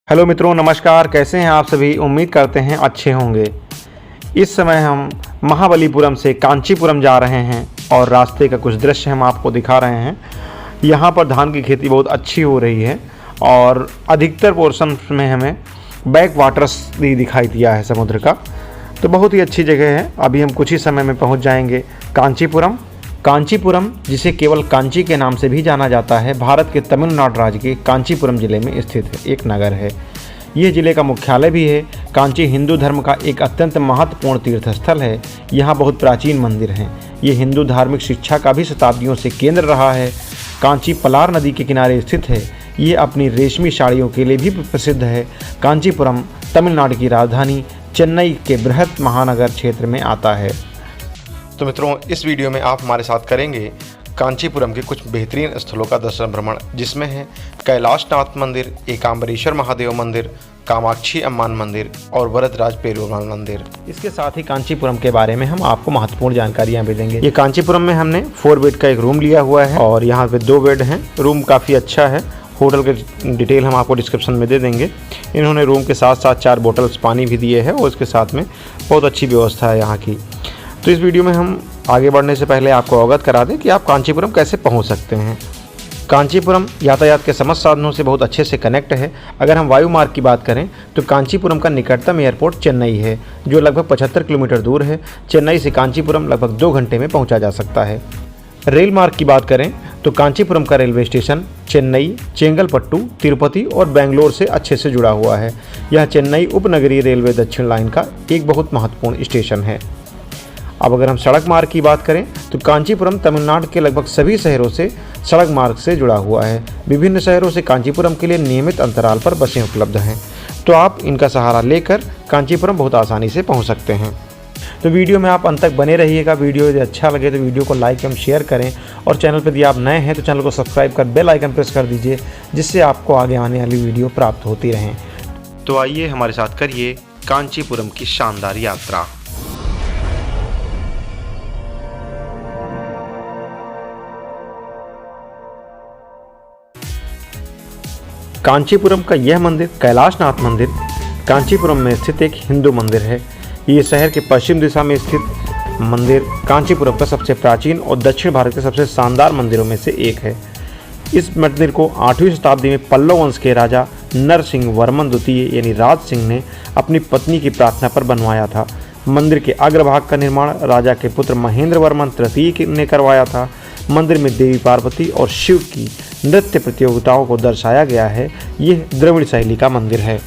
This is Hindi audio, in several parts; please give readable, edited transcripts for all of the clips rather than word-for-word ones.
हेलो मित्रों, नमस्कार। कैसे हैं आप सभी? उम्मीद करते हैं अच्छे होंगे। इस समय हम महाबलीपुरम से कांचीपुरम जा रहे हैं और रास्ते का कुछ दृश्य हम आपको दिखा रहे हैं। यहाँ पर धान की खेती बहुत अच्छी हो रही है और अधिकतर पोर्शन में हमें बैक वाटर्स भी दिखाई दिया है समुद्र का, तो बहुत ही अच्छी जगह है। अभी हम कुछ ही समय में पहुँच जाएंगे कांचीपुरम। कांचीपुरम, जिसे केवल कांची के नाम से भी जाना जाता है, भारत के तमिलनाडु राज्य के कांचीपुरम जिले में स्थित एक नगर है। यह जिले का मुख्यालय भी है। कांची हिंदू धर्म का एक अत्यंत महत्वपूर्ण तीर्थ स्थल है। यहाँ बहुत प्राचीन मंदिर हैं। ये हिंदू धार्मिक शिक्षा का भी शताब्दियों से केंद्र रहा है। कांची पलार नदी के किनारे स्थित है। ये अपनी रेशमी साड़ियों के लिए भी प्रसिद्ध है। कांचीपुरम तमिलनाडु की राजधानी चेन्नई के बृहद महानगर क्षेत्र में आता है। तो मित्रों, इस वीडियो में आप हमारे साथ करेंगे कांचीपुरम के कुछ बेहतरीन स्थलों का दर्शन भ्रमण, जिसमें है कैलाशनाथ मंदिर, एकाम्बरेश्वर महादेव मंदिर, कामाक्षी अम्मान मंदिर और वरदराज पेरुमाल मंदिर। इसके साथ ही कांचीपुरम के बारे में हम आपको महत्वपूर्ण जानकारियां भी देंगे। ये कांचीपुरम में हमने 4 बेड का एक रूम लिया हुआ है और यहाँ पे 2 बेड हैं। रूम काफ़ी अच्छा है। होटल के डिटेल हम आपको डिस्क्रिप्शन में दे देंगे। इन्होंने रूम के साथ साथ 4 बोतल्स पानी भी दिए हैं और उसके साथ में बहुत अच्छी व्यवस्था है यहाँ की। तो इस वीडियो में हम आगे बढ़ने से पहले आपको अवगत करा दें कि आप कांचीपुरम कैसे पहुंच सकते हैं। कांचीपुरम यातायात के समस्त साधनों से बहुत अच्छे से कनेक्ट है। अगर हम वायु मार्ग की बात करें तो कांचीपुरम का निकटतम एयरपोर्ट चेन्नई है, जो लगभग 75 किलोमीटर दूर है। चेन्नई से कांचीपुरम लगभग 2 घंटे में पहुंचा जा सकता है। रेल मार्ग की बात करें तो कांचीपुरम का रेलवे स्टेशन चेन्नई, चेंगलपट्टू, तिरुपति और बेंगलोर से अच्छे से जुड़ा हुआ है। यह चेन्नई उपनगरीय रेलवे दक्षिण लाइन का एक बहुत महत्वपूर्ण स्टेशन है। अब अगर हम सड़क मार्ग की बात करें तो कांचीपुरम तमिलनाडु के लगभग सभी शहरों से सड़क मार्ग से जुड़ा हुआ है। विभिन्न शहरों से कांचीपुरम के लिए नियमित अंतराल पर बसें उपलब्ध हैं, तो आप इनका सहारा लेकर कांचीपुरम बहुत आसानी से पहुंच सकते हैं। तो वीडियो में आप अंत तक बने रहिएगा। वीडियो यदि अच्छा लगे तो वीडियो को लाइक एवं शेयर करें और चैनल पर यदि आप नए हैं तो चैनल को सब्सक्राइब कर बेल आइकन प्रेस कर दीजिए, जिससे आपको आगे आने वाली वीडियो प्राप्त होती रहें। तो आइए हमारे साथ करिए कांचीपुरम की शानदार यात्रा। कांचीपुरम का यह मंदिर कैलाशनाथ मंदिर कांचीपुरम में स्थित एक हिंदू मंदिर है। ये शहर के पश्चिम दिशा में स्थित मंदिर कांचीपुरम का सबसे प्राचीन और दक्षिण भारत के सबसे शानदार मंदिरों में से एक है। इस मंदिर को 8वीं शताब्दी में पल्लव वंश के राजा नरसिंह वर्मन द्वितीय यानी राज सिंह ने अपनी पत्नी की प्रार्थना पर बनवाया था। मंदिर के अग्रभाग का निर्माण राजा के पुत्र महेंद्र वर्मन तृतीय ने करवाया था। मंदिर में देवी पार्वती और शिव की नृत्य प्रतियोगिताओं को दर्शाया गया है। यह द्रविड़ शैली का मंदिर है।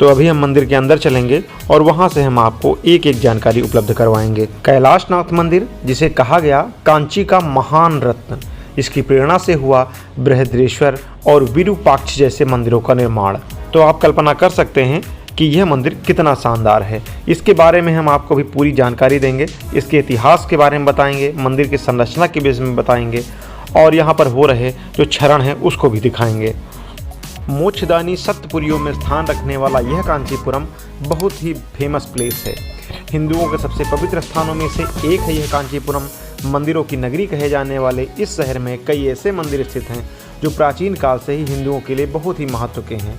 तो अभी हम मंदिर के अंदर चलेंगे और वहां से हम आपको एक एक जानकारी उपलब्ध करवाएंगे। कैलाशनाथ मंदिर, जिसे कहा गया कांची का महान रत्न, इसकी प्रेरणा से हुआ बृहद्रेश्वर और विरूपाक्ष जैसे मंदिरों का निर्माण। तो आप कल्पना कर सकते हैं कि यह मंदिर कितना शानदार है। इसके बारे में हम आपको भी पूरी जानकारी देंगे। इसके इतिहास के बारे में बताएंगे, मंदिर की संरचना के विषय में बताएंगे और यहाँ पर हो रहे जो क्षरण है उसको भी दिखाएंगे। मोक्षदानी सप्तपुरियों में स्थान रखने वाला यह कांचीपुरम बहुत ही फेमस प्लेस है। हिंदुओं के सबसे पवित्र स्थानों में से एक है यह कांचीपुरम। मंदिरों की नगरी कहे जाने वाले इस शहर में कई ऐसे मंदिर स्थित हैं जो प्राचीन काल से ही हिंदुओं के लिए बहुत ही महत्व के हैं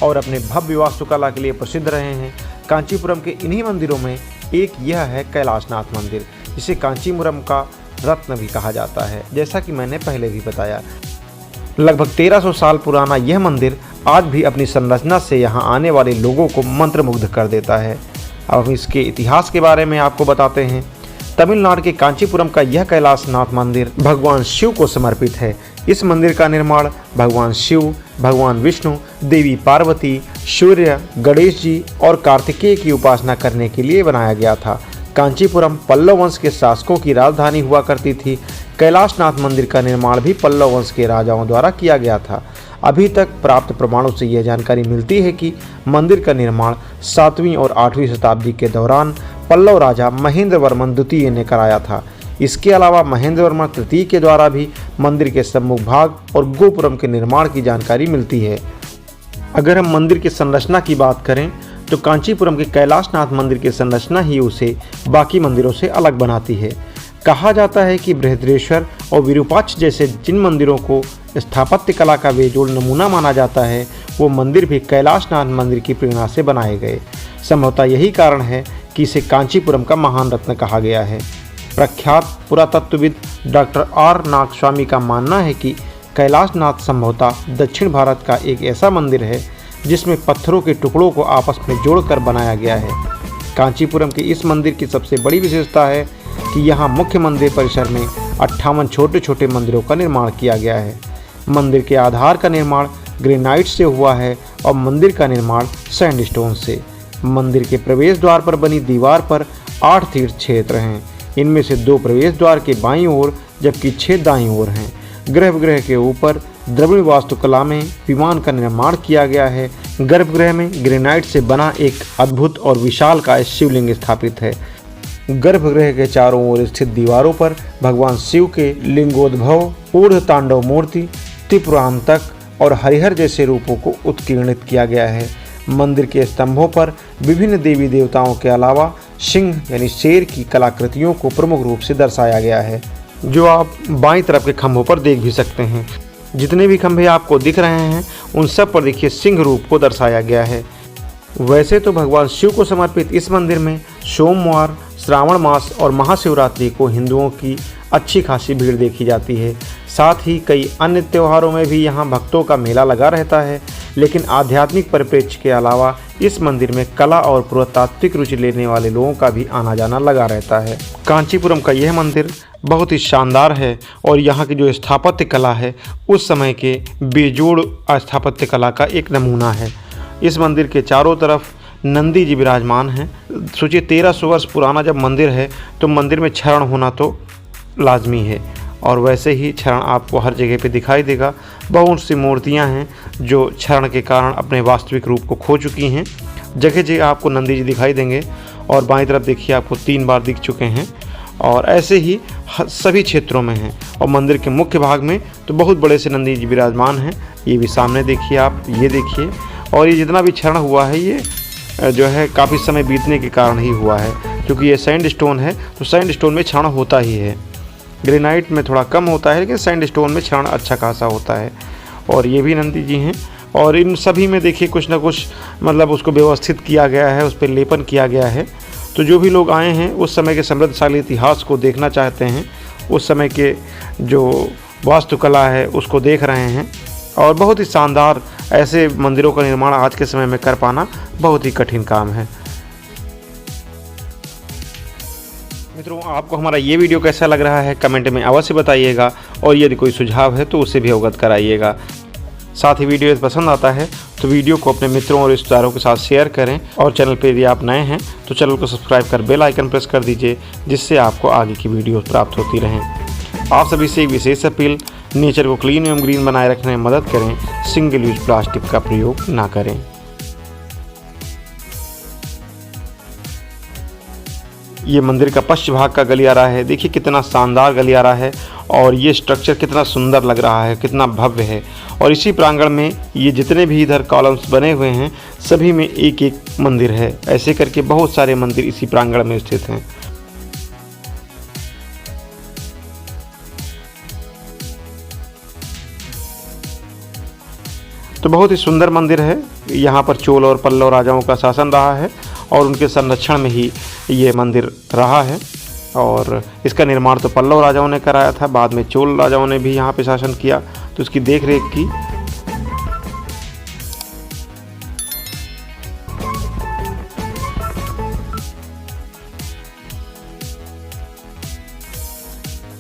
और अपने भव्य वास्तुकला के लिए प्रसिद्ध रहे हैं। कांचीपुरम के इन्हीं मंदिरों में एक यह है कैलाशनाथ मंदिर, जिसे कांचीपुरम का रत्न भी कहा जाता है। जैसा कि मैंने पहले भी बताया, लगभग 1300 साल पुराना यह मंदिर आज भी अपनी संरचना से यहाँ आने वाले लोगों को मंत्रमुग्ध कर देता है। अब हम इसके इतिहास के बारे में आपको बताते हैं। तमिलनाडु के कांचीपुरम का यह कैलाशनाथ मंदिर भगवान शिव को समर्पित है। इस मंदिर का निर्माण भगवान शिव, भगवान विष्णु, देवी पार्वती, सूर्य, गणेश जी और कार्तिकेय की उपासना करने के लिए बनाया गया था। कांचीपुरम पल्लव वंश के शासकों की राजधानी हुआ करती थी। कैलाशनाथ मंदिर का निर्माण भी पल्लव वंश के राजाओं द्वारा किया गया था। अभी तक प्राप्त प्रमाणों से यह जानकारी मिलती है कि मंदिर का निर्माण 7वीं और 8वीं शताब्दी के दौरान पल्लव राजा महेंद्र वर्मन द्वितीय ने कराया था। इसके अलावा महेंद्र वर्मन तृतीय के द्वारा भी मंदिर के सम्मुख भाग और गोपुरम के निर्माण की जानकारी मिलती है। अगर हम मंदिर की संरचना की बात करें तो कांचीपुरम के कैलाशनाथ मंदिर की संरचना ही उसे बाकी मंदिरों से अलग बनाती है। कहा जाता है कि बृहद्रेश्वर और विरूपाक्ष जैसे जिन मंदिरों को स्थापत्य कला का बेजोड़ नमूना माना जाता है, वो मंदिर भी कैलाशनाथ मंदिर की प्रेरणा से बनाए गए। संभवतः यही कारण है कि इसे कांचीपुरम का महान रत्न कहा गया है। प्रख्यात पुरातत्वविद डॉक्टर आर नागस्वामी का मानना है कि कैलाशनाथ संभवतः दक्षिण भारत का एक ऐसा मंदिर है जिसमें पत्थरों के टुकड़ों को आपस में जोड़कर बनाया गया है। कांचीपुरम के इस मंदिर की सबसे बड़ी विशेषता है कि यहाँ मुख्य मंदिर परिसर में 58 छोटे छोटे मंदिरों का निर्माण किया गया है। मंदिर के आधार का निर्माण ग्रेनाइट से हुआ है और मंदिर का निर्माण सैंडस्टोन से। मंदिर के प्रवेश द्वार पर बनी दीवार पर 8 तीर्थ क्षेत्र हैं। इनमें से 2 प्रवेश द्वार के बाईं ओर जबकि 6 दाईं ओर हैं। गर्भगृह के ऊपर द्रविड़ वास्तुकला में विमान का निर्माण किया गया है। गर्भगृह में ग्रेनाइट से बना एक अद्भुत और विशालकाय शिवलिंग स्थापित है। गर्भगृह के चारों ओर स्थित दीवारों पर भगवान शिव के लिंगोद्भव, ऊर्ध्व तांडव मूर्ति, त्रिपुरांतक और हरिहर जैसे रूपों को उत्कीर्णित किया गया है। मंदिर के स्तंभों पर विभिन्न देवी देवताओं के अलावा सिंह यानी शेर की कलाकृतियों को प्रमुख रूप से दर्शाया गया है, जो आप बाईं तरफ के खंभों पर देख भी सकते हैं। जितने भी खंभे आपको दिख रहे हैं उन सब पर देखिए सिंह रूप को दर्शाया गया है। वैसे तो भगवान शिव को समर्पित इस मंदिर में सोमवार, श्रावण मास और महाशिवरात्रि को हिंदुओं की अच्छी खासी भीड़ देखी जाती है। साथ ही कई अन्य त्योहारों में भी यहाँ भक्तों का मेला लगा रहता है। लेकिन आध्यात्मिक परिप्रेक्ष्य के अलावा इस मंदिर में कला और पुरातात्विक रुचि लेने वाले लोगों का भी आना जाना लगा रहता है। कांचीपुरम का यह मंदिर बहुत ही शानदार है और यहाँ की जो स्थापत्य कला है उस समय के बेजोड़ स्थापत्य कला का एक नमूना है। इस मंदिर के चारों तरफ नंदी जी विराजमान हैं। सोचिए 1300 वर्ष पुराना जब मंदिर है तो मंदिर में क्षरण होना तो लाजमी है और वैसे ही क्षरण आपको हर जगह पे दिखाई देगा। बहुत सी मूर्तियां हैं जो क्षरण के कारण अपने वास्तविक रूप को खो चुकी हैं। जगह जगह आपको नंदी जी दिखाई देंगे और बाईं तरफ देखिए आपको 3 बार दिख चुके हैं और ऐसे ही सभी क्षेत्रों में हैं। और मंदिर के मुख्य भाग में तो बहुत बड़े से नंदी जी विराजमान हैं। ये भी सामने देखिए आप, ये देखिए। और ये जितना भी क्षरण हुआ है ये जो है काफ़ी समय बीतने के कारण ही हुआ है, क्योंकि ये सैंड स्टोन है तो सैंड स्टोन में क्षरण होता ही है। ग्रेनाइट में थोड़ा कम होता है लेकिन सैंड स्टोन में क्षरण अच्छा खासा होता है। और ये भी नंदी जी हैं और इन सभी में देखिए कुछ ना कुछ मतलब उसको व्यवस्थित किया गया है, उस पर लेपन किया गया है। तो जो भी लोग आए हैं उस समय के समृद्धशाली इतिहास को देखना चाहते हैं, उस समय के जो वास्तुकला है उसको देख रहे हैं। और बहुत ही शानदार ऐसे मंदिरों का निर्माण आज के समय में कर पाना बहुत ही कठिन काम है। मित्रों, आपको हमारा ये वीडियो कैसा लग रहा है कमेंट में अवश्य बताइएगा और यदि कोई सुझाव है तो उसे भी अवगत कराइएगा। साथ ही वीडियो यदि पसंद आता है तो वीडियो को अपने मित्रों और रिश्तेदारों के साथ शेयर करें और चैनल पर यदि आप नए हैं तो चैनल को सब्सक्राइब कर बेल आइकन प्रेस कर दीजिए, जिससे आपको आगे की वीडियो प्राप्त होती रहें। आप सभी से एक विशेष अपील, नेचर को क्लीन एवं ग्रीन बनाए रखने में मदद करें, सिंगल यूज प्लास्टिक का प्रयोग ना करें। ये मंदिर का पश्चिम भाग का गलियारा है। देखिए कितना शानदार गलियारा है और ये स्ट्रक्चर कितना सुंदर लग रहा है, कितना भव्य है। और इसी प्रांगण में ये जितने भी इधर कॉलम्स बने हुए हैं सभी में एक एक मंदिर है। ऐसे करके बहुत सारे मंदिर इसी प्रांगण में स्थित हैं। तो बहुत ही सुंदर मंदिर है। यहाँ पर चोल और पल्लव राजाओं का शासन रहा है और उनके संरक्षण में ही ये मंदिर रहा है। और इसका निर्माण तो पल्लव राजाओं ने कराया था, बाद में चोल राजाओं ने भी यहाँ पे शासन किया तो इसकी देखरेख की।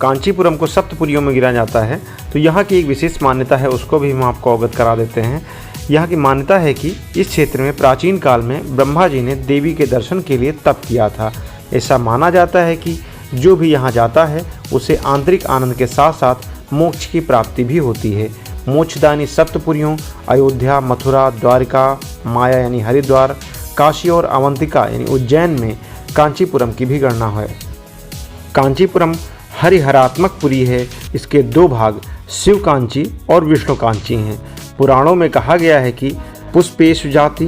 कांचीपुरम को सप्तपुरियों में गिना जाता है, तो यहाँ की एक विशेष मान्यता है, उसको भी हम आपको अवगत करा देते हैं। यहाँ की मान्यता है कि इस क्षेत्र में प्राचीन काल में ब्रह्मा जी ने देवी के दर्शन के लिए तप किया था। ऐसा माना जाता है कि जो भी यहाँ जाता है उसे आंतरिक आनंद के साथ साथ मोक्ष की प्राप्ति भी होती है। मोक्षदायिनी सप्तपुरियों अयोध्या, मथुरा, द्वारिका, माया यानी हरिद्वार, काशी और अवंतिका यानी उज्जैन में कांचीपुरम की भी गणना है। कांचीपुरम हरिहरात्मक पुरी है। इसके 2 भाग शिव कांची और विष्णु कांची हैं। पुराणों में कहा गया है कि पुष्पेषु जाति,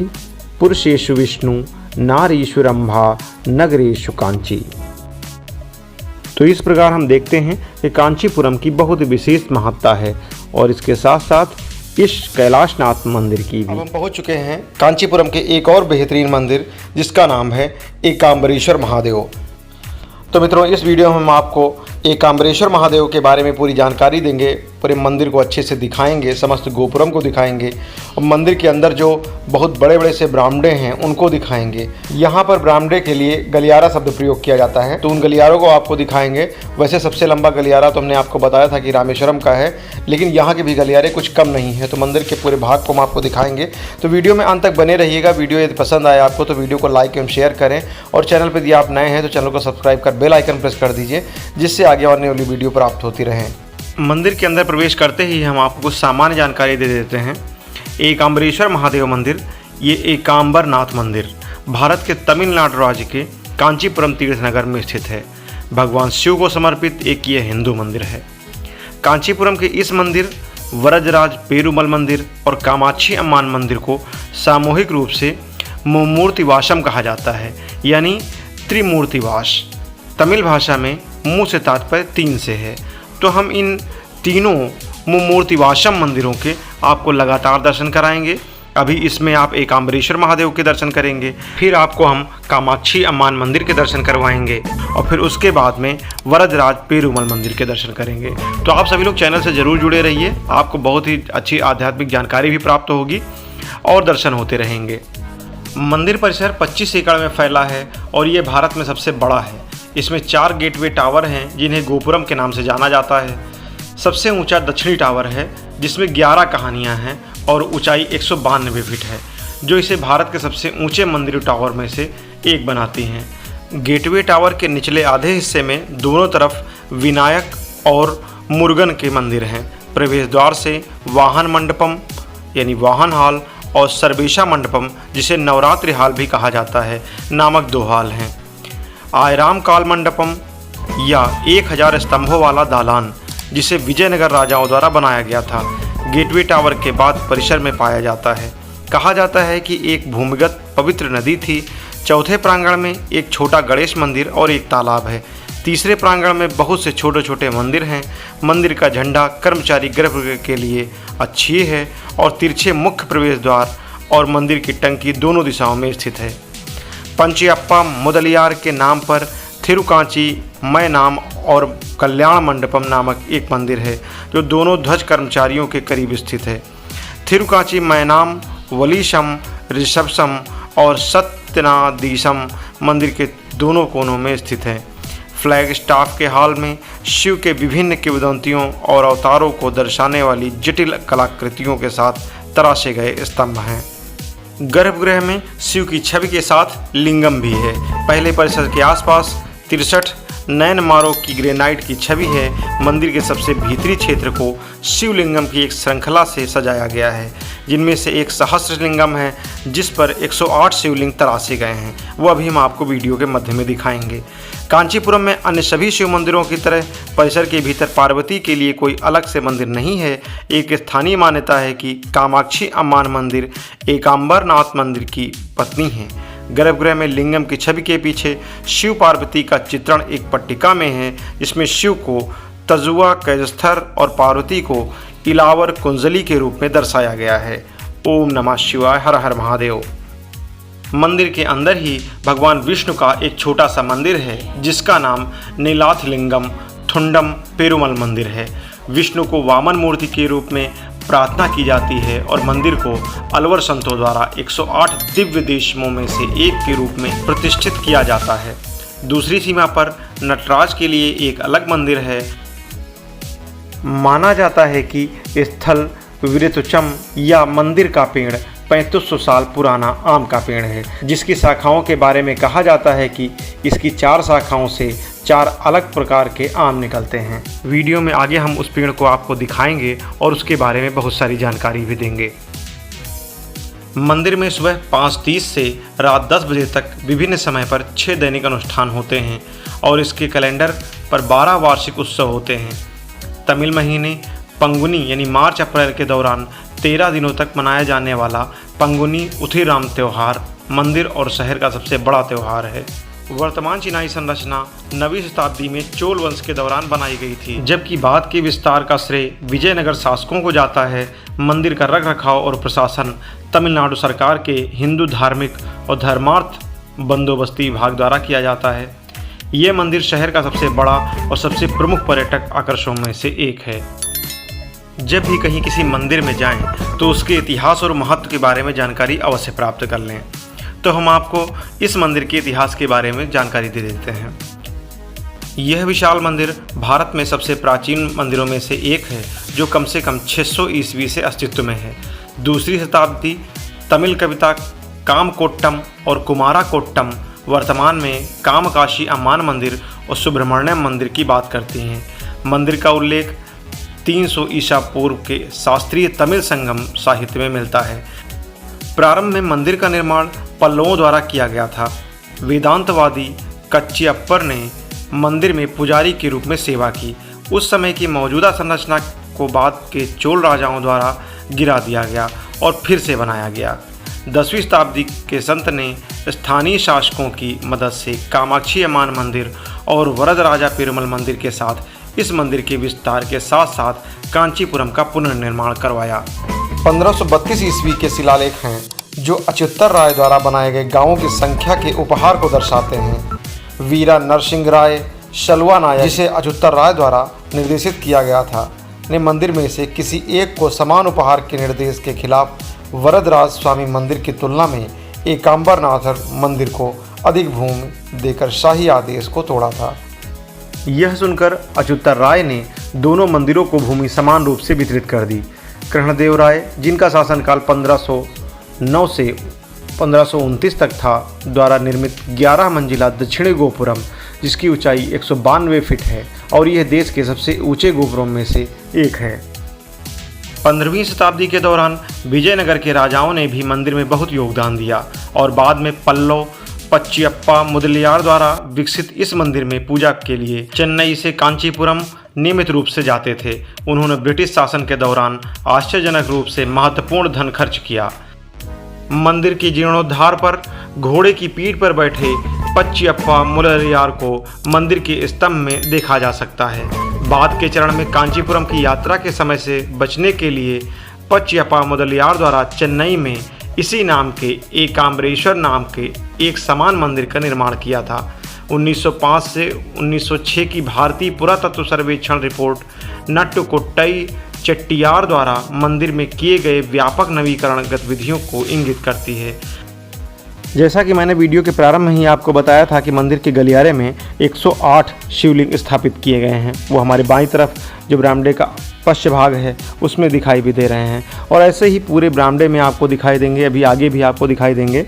पुरुषेषु विष्णु, नारीषु रंभा, नगरेषु कांची। तो इस प्रकार हम देखते हैं कि कांचीपुरम की बहुत विशेष महत्ता है और इसके साथ साथ इस कैलाशनाथ मंदिर की भी। अब हम पहुंच चुके हैं कांचीपुरम के एक और बेहतरीन मंदिर जिसका नाम है एकाम्बरेश्वर महादेव। तो मित्रों, इस वीडियो में हम आपको एकाम्बरेश्वर महादेव के बारे में पूरी जानकारी देंगे, पूरे मंदिर को अच्छे से दिखाएंगे, समस्त गोपुरम को दिखाएंगे और मंदिर के अंदर जो बहुत बड़े बड़े से ब्राह्मणे हैं उनको दिखाएंगे। यहाँ पर ब्राह्मणे के लिए गलियारा शब्द प्रयोग किया जाता है, तो उन गलियारों को आपको दिखाएंगे। वैसे सबसे लंबा गलियारा तो हमने आपको बताया था कि रामेश्वरम का है, लेकिन यहाँ के भी गलियारे कुछ कम नहीं है। तो मंदिर के पूरे भाग को हम आपको दिखाएंगे, तो वीडियो में अंत तक बने रहिएगा। वीडियो यदि पसंद आए आपको तो वीडियो को लाइक एवं शेयर करें और चैनल पर यदि आप नए हैं तो चैनल को सब्सक्राइब कर बेल आइकन प्रेस कर दीजिए, जिससे आगे आने वाली वीडियो प्राप्त होती रहे। मंदिर के अंदर प्रवेश करते ही हम आपको कुछ सामान्य जानकारी दे देते हैं। एकाम्बरेश्वर महादेव मंदिर, ये एकाम्बरनाथ मंदिर भारत के तमिलनाडु राज्य के कांचीपुरम तीर्थ नगर में स्थित है। भगवान शिव को समर्पित एक ये हिंदू मंदिर है। कांचीपुरम के इस मंदिर, वरदराज पेरुमल मंदिर और कामाक्षी अम्मान मंदिर को सामूहिक रूप से मुमूर्तिवासम कहा जाता है, यानी त्रिमूर्तिवास। तमिल भाषा में मुँह से तात्पर्य तीन से है। तो हम इन तीनों मुमूर्तिवासम मंदिरों के आपको लगातार दर्शन कराएंगे। अभी इसमें आप एकाम्बरेश्वर महादेव के दर्शन करेंगे, फिर आपको हम कामाक्षी अम्मान मंदिर के दर्शन करवाएंगे और फिर उसके बाद में वरदराज पेरुमल मंदिर के दर्शन करेंगे। तो आप सभी लोग चैनल से ज़रूर जुड़े रहिए, आपको बहुत ही अच्छी आध्यात्मिक जानकारी भी प्राप्त होगी और दर्शन होते रहेंगे। मंदिर परिसर 25 एकड़ में फैला है और ये भारत में सबसे बड़ा है। इसमें 4 गेटवे टावर हैं जिन्हें गोपुरम के नाम से जाना जाता है। सबसे ऊंचा दक्षिणी टावर है जिसमें 11 कहानियां हैं और ऊंचाई 192 फीट है, जो इसे भारत के सबसे ऊंचे मंदिर टावर में से एक बनाती हैं। गेटवे टावर के निचले आधे हिस्से में दोनों तरफ विनायक और मुरुगन के मंदिर हैं। प्रवेश द्वार से वाहन मंडपम यानी वाहन हॉल और सर्वेशा मंडपम, जिसे नवरात्रि हॉल भी कहा जाता है, नामक 2 हॉल हैं। आयराम काल मंडपम या 1000 स्तंभों वाला दालान, जिसे विजयनगर राजाओं द्वारा बनाया गया था, गेटवे टावर के बाद परिसर में पाया जाता है। कहा जाता है कि एक भूमिगत पवित्र नदी थी। चौथे प्रांगण में एक छोटा गणेश मंदिर और एक तालाब है। तीसरे प्रांगण में बहुत से छोटे छोटे मंदिर हैं। मंदिर का झंडा कर्मचारी गर्भगृह के लिए अच्छी है और तिरछे मुख्य प्रवेश द्वार और मंदिर की टंकी दोनों दिशाओं में स्थित है। पंचयप्पा मुदलियार के नाम पर थिरुकांची मय नाम और कल्याण मंडपम नामक एक मंदिर है, जो दोनों ध्वज कर्मचारियों के करीब स्थित है। थिरुकांची मयनाम, वलीशम, ऋषभसम और सत्यनादीशम मंदिर के दोनों कोनों में स्थित है। फ्लैग स्टाफ के हॉल में शिव के विभिन्न किंवदंतियों और अवतारों को दर्शाने वाली जटिल कलाकृतियों के साथ तराशे गए स्तंभ हैं। गर्भगृह में शिव की छवि के साथ लिंगम भी है। पहले परिसर के आसपास 63 नयनमारों की ग्रेनाइट की छवि है। मंदिर के सबसे भीतरी क्षेत्र को शिवलिंगम की एक श्रृंखला से सजाया गया है, जिनमें से एक सहस्रलिंगम है जिस पर 108 शिवलिंग तराशे गए हैं। वो अभी हम आपको वीडियो के मध्य में दिखाएंगे। कांचीपुरम में अन्य सभी शिव मंदिरों की तरह परिसर के भीतर पार्वती के लिए कोई अलग से मंदिर नहीं है। एक स्थानीय मान्यता है कि कामाक्षी अम्मान मंदिर एकाम्बरनाथ मंदिर की पत्नी है। गर्भगृह में लिंगम की छवि के पीछे शिव पार्वती का चित्रण एक पट्टिका में है, जिसमें शिव को तजुआ कैजस्थर और पार्वती को इलावर कुंजली के रूप में दर्शाया गया है। ओम नमः शिवाय, हर हर महादेव। मंदिर के अंदर ही भगवान विष्णु का एक छोटा सा मंदिर है, जिसका नाम नीलाथलिंगम थुंडम पेरुमल मंदिर है। विष्णु को वामन मूर्ति के रूप में प्रार्थना की जाती है और मंदिर को अलवर संतों द्वारा 108 दिव्य देशमों में से एक के रूप में प्रतिष्ठित किया जाता है। दूसरी सीमा पर नटराज के लिए एक अलग मंदिर है। माना जाता है कि स्थल विरतुचम या मंदिर का पेड़ 3500 साल पुराना आम का पेड़ है, जिसकी शाखाओं के बारे में कहा जाता है कि इसकी 4 शाखाओं से 4 अलग प्रकार के आम निकलते हैं। वीडियो में आगे हम उस पेड़ को आपको दिखाएंगे और उसके बारे में बहुत सारी जानकारी भी देंगे। मंदिर में सुबह 5:30 से रात 10 बजे तक विभिन्न समय पर 6 दैनिक अनुष्ठान होते हैं और इसके कैलेंडर पर 12 वार्षिक उत्सव होते हैं। तमिल महीने पंगुनी यानी मार्च अप्रैल के दौरान 13 दिनों तक मनाया जाने वाला पंगुनी उथिराम त्यौहार मंदिर और शहर का सबसे बड़ा त्यौहार है। वर्तमान चिनाई संरचना 9वीं शताब्दी में चोल वंश के दौरान बनाई गई थी, जबकि बाद के विस्तार का श्रेय विजयनगर शासकों को जाता है। मंदिर का रखरखाव और प्रशासन तमिलनाडु सरकार के हिंदू धार्मिक और धर्मार्थ बंदोबस्ती विभाग द्वारा किया जाता है। ये मंदिर शहर का सबसे बड़ा और सबसे प्रमुख पर्यटक आकर्षणों में से एक है। जब भी कहीं किसी मंदिर में जाएं तो उसके इतिहास और महत्व के बारे में जानकारी अवश्य प्राप्त कर लें। तो हम आपको इस मंदिर के इतिहास के बारे में जानकारी दे देते हैं। यह विशाल मंदिर भारत में सबसे प्राचीन मंदिरों में से एक है, जो कम से कम 600 ईस्वी से अस्तित्व में है। दूसरी शताब्दी तमिल कविता कामकोट्टम और कुमाराकोट्टम वर्तमान में कामकाशी अम्मान मंदिर और सुब्रमण्यम मंदिर की बात करती हैं। मंदिर का उल्लेख 300 ईसा पूर्व के शास्त्रीय तमिल संगम साहित्य में मिलता है। प्रारंभ में मंदिर का निर्माण पल्लवों द्वारा किया गया था। वेदांतवादी कच्चियप्पर ने मंदिर में पुजारी के रूप में सेवा की। उस समय की मौजूदा संरचना को बाद के चोल राजाओं द्वारा गिरा दिया गया और फिर से बनाया गया। 10वीं शताब्दी के संत ने स्थानीय शासकों की मदद से कामाक्षी अम्मान मंदिर और वरदराजा पेरुमल मंदिर के साथ इस मंदिर के विस्तार के साथ साथ कांचीपुरम का पुनर्निर्माण करवाया। 1532 ईस्वी के शिलालेख हैं जो अच्युतर राय द्वारा बनाए गए गांवों की संख्या के उपहार को दर्शाते हैं। वीरा नरसिंह राय शलवा नायक, जिसे अच्युतर राय द्वारा निर्देशित किया गया था, ने मंदिर में से किसी एक को समान उपहार के निर्देश के खिलाफ वरदराज स्वामी मंदिर की तुलना में एकांबरनाथर मंदिर को अधिक भूमि देकर शाही आदेश को तोड़ा था। यह सुनकर अच्युतर राय ने दोनों मंदिरों को भूमि समान रूप से वितरित कर दी। कृष्णदेव राय, जिनका शासनकाल 1509 से 1529 तक था, द्वारा निर्मित 11 मंजिला दक्षिणी गोपुरम, जिसकी ऊंचाई 192 फीट है और यह देश के सबसे ऊंचे गोपुरों में से एक है। 15वीं शताब्दी के दौरान विजयनगर के राजाओं ने भी मंदिर में बहुत योगदान दिया और बाद में पल्लव पच्चियप्पा मुदलियार द्वारा विकसित इस मंदिर में पूजा के लिए चेन्नई से कांचीपुरम नियमित रूप से जाते थे। उन्होंने ब्रिटिश शासन के दौरान आश्चर्यजनक रूप से महत्वपूर्ण धन खर्च किया। मंदिर के जीर्णोद्धार पर घोड़े की पीठ पर बैठे पच्चियप्पा मुदलियार को मंदिर के स्तंभ में देखा जा सकता है। बाद के चरण में कांचीपुरम की यात्रा के समय से बचने के लिए पच्चियप्पा मुदलियार द्वारा चेन्नई में इसी नाम के एकाम्बरेश्वर नाम के एक समान मंदिर का निर्माण किया था। 1905 से 1906 की भारतीय पुरातत्व सर्वेक्षण रिपोर्ट नट्टुकोट्टई चेट्टियार द्वारा मंदिर में किए गए व्यापक नवीकरण गतिविधियों को इंगित करती है। जैसा कि मैंने वीडियो के प्रारंभ में ही आपको बताया था कि मंदिर के गलियारे में 108 शिवलिंग स्थापित किए गए हैं। वो हमारे बाईं तरफ जो बरामदे का पश्चिम भाग है उसमें दिखाई भी दे रहे हैं और ऐसे ही पूरे बरामदे में आपको दिखाई देंगे, अभी आगे भी आपको दिखाई देंगे।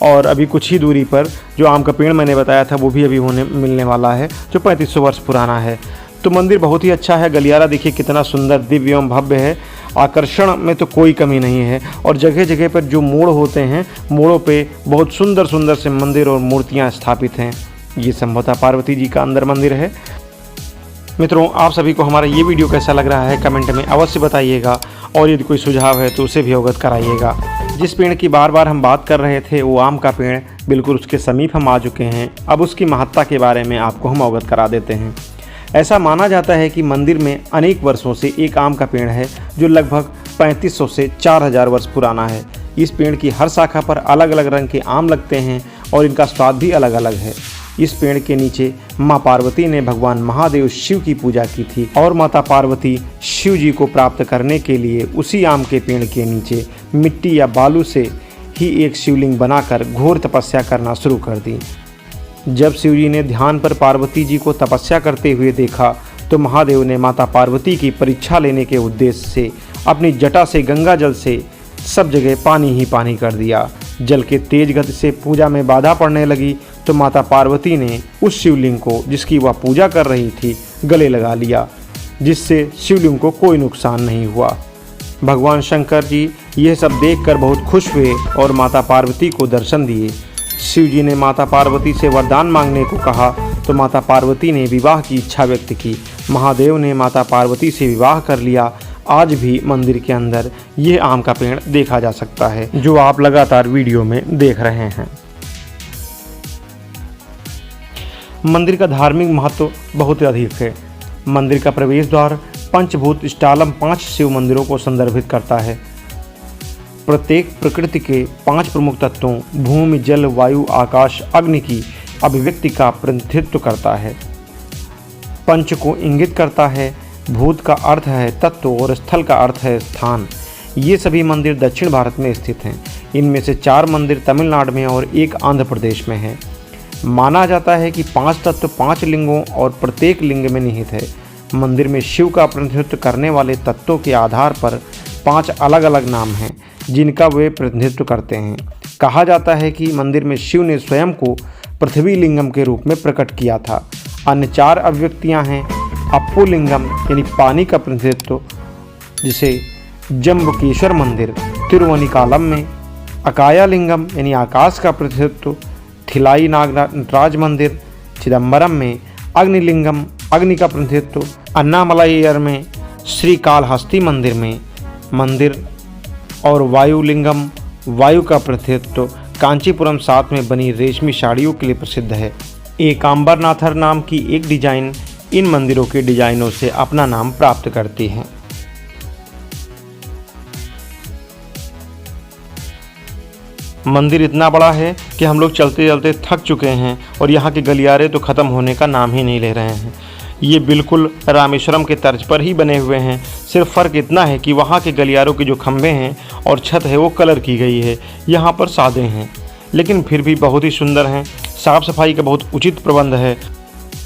और अभी कुछ ही दूरी पर जो आम का पेड़ मैंने बताया था वो भी अभी मिलने वाला है, जो 3500 वर्ष पुराना है। तो मंदिर बहुत ही अच्छा है। गलियारा देखिए कितना सुंदर, दिव्य एवं भव्य है। आकर्षण में तो कोई कमी नहीं है और जगह जगह पर जो मोड़ होते हैं, मोड़ों पे बहुत सुंदर सुंदर से मंदिर और मूर्तियां स्थापित हैं। ये संभवतः पार्वती जी का अंदर मंदिर है। मित्रों, आप सभी को हमारा ये वीडियो कैसा लग रहा है कमेंट में अवश्य बताइएगा और यदि कोई सुझाव है तो उसे भी अवगत कराइएगा। जिस पेड़ की बार बार हम बात कर रहे थे वो आम का पेड़, बिल्कुल उसके समीप हम आ चुके हैं। अब उसकी महत्ता के बारे में आपको हम अवगत करा देते हैं। ऐसा माना जाता है कि मंदिर में अनेक वर्षों से एक आम का पेड़ है जो लगभग 3500 से 4000 वर्ष पुराना है। इस पेड़ की हर शाखा पर अलग अलग रंग के आम लगते हैं और इनका स्वाद भी अलग अलग है। इस पेड़ के नीचे माँ पार्वती ने भगवान महादेव शिव की पूजा की थी और माता पार्वती शिव जी को प्राप्त करने के लिए उसी आम के पेड़ के नीचे मिट्टी या बालू से ही एक शिवलिंग बनाकर घोर तपस्या करना शुरू कर दी। जब शिव जी ने ध्यान पर पार्वती जी को तपस्या करते हुए देखा तो महादेव ने माता पार्वती की परीक्षा लेने के उद्देश्य से अपनी जटा से गंगा जल से सब जगह पानी ही पानी कर दिया। जल के तेज गति से पूजा में बाधा पड़ने लगी तो माता पार्वती ने उस शिवलिंग को जिसकी वह पूजा कर रही थी गले लगा लिया, जिससे शिवलिंग को कोई नुकसान नहीं हुआ। भगवान शंकर जी यह सब देखकर बहुत खुश हुए और माता पार्वती को दर्शन दिए। शिव जी ने माता पार्वती से वरदान मांगने को कहा तो माता पार्वती ने विवाह की इच्छा व्यक्त की। महादेव ने माता पार्वती से विवाह कर लिया। आज भी मंदिर के अंदर ये आम का पेड़ देखा जा सकता है जो आप लगातार वीडियो में देख रहे हैं। मंदिर का धार्मिक महत्व बहुत अधिक है। मंदिर का प्रवेश द्वार पंचभूत स्टालम 5 शिव मंदिरों को संदर्भित करता है। प्रत्येक प्रकृति के 5 प्रमुख तत्वों भूमि, जल, वायु, आकाश, अग्नि की अभिव्यक्ति का प्रतिनिधित्व करता है। पंच को इंगित करता है। भूत का अर्थ है तत्व और स्थल का अर्थ है स्थान। ये सभी मंदिर दक्षिण भारत में स्थित हैं। इनमें से 4 मंदिर तमिलनाडु में और 1 आंध्र प्रदेश में है। माना जाता है कि 5 तत्व 5 लिंगों और प्रत्येक लिंग में निहित है। मंदिर में शिव का प्रतिनिधित्व करने वाले तत्वों के आधार पर 5 अलग अलग नाम हैं जिनका वे प्रतिनिधित्व करते हैं। कहा जाता है कि मंदिर में शिव ने स्वयं को पृथ्वी लिंगम के रूप में प्रकट किया था। अन्य 4 अभिव्यक्तियां हैं अप्पू लिंगम यानी पानी का प्रतिनिधित्व, जिसे जम्बुकेश्वर मंदिर तिरुवनिकालम में, अकाया लिंगम यानी आकाश का प्रतिनिधित्व थिलाई नागराज मंदिर चिदम्बरम में, अग्निलिंगम अग्नि का प्रतिनिधित्व अन्नामलाईयर में, श्रीकालहस्ती मंदिर में मंदिर और वायुलिंगम वायु का प्रतिनिधित्व कांचीपुरम 7 में बनी रेशमी साड़ियों के लिए प्रसिद्ध है। एकांबरनाथर नाम की एक डिजाइन इन मंदिरों के डिजाइनों से अपना नाम प्राप्त करती है। मंदिर इतना बड़ा है कि हम लोग चलते चलते थक चुके हैं और यहाँ के गलियारे तो ख़त्म होने का नाम ही नहीं ले रहे हैं। ये बिल्कुल रामेश्वरम के तर्ज पर ही बने हुए हैं। सिर्फ फ़र्क इतना है कि वहाँ के गलियारों के जो खंभे हैं और छत है वो कलर की गई है, यहाँ पर सादे हैं, लेकिन फिर भी बहुत ही सुंदर हैं। साफ़ सफाई का बहुत उचित प्रबंध है।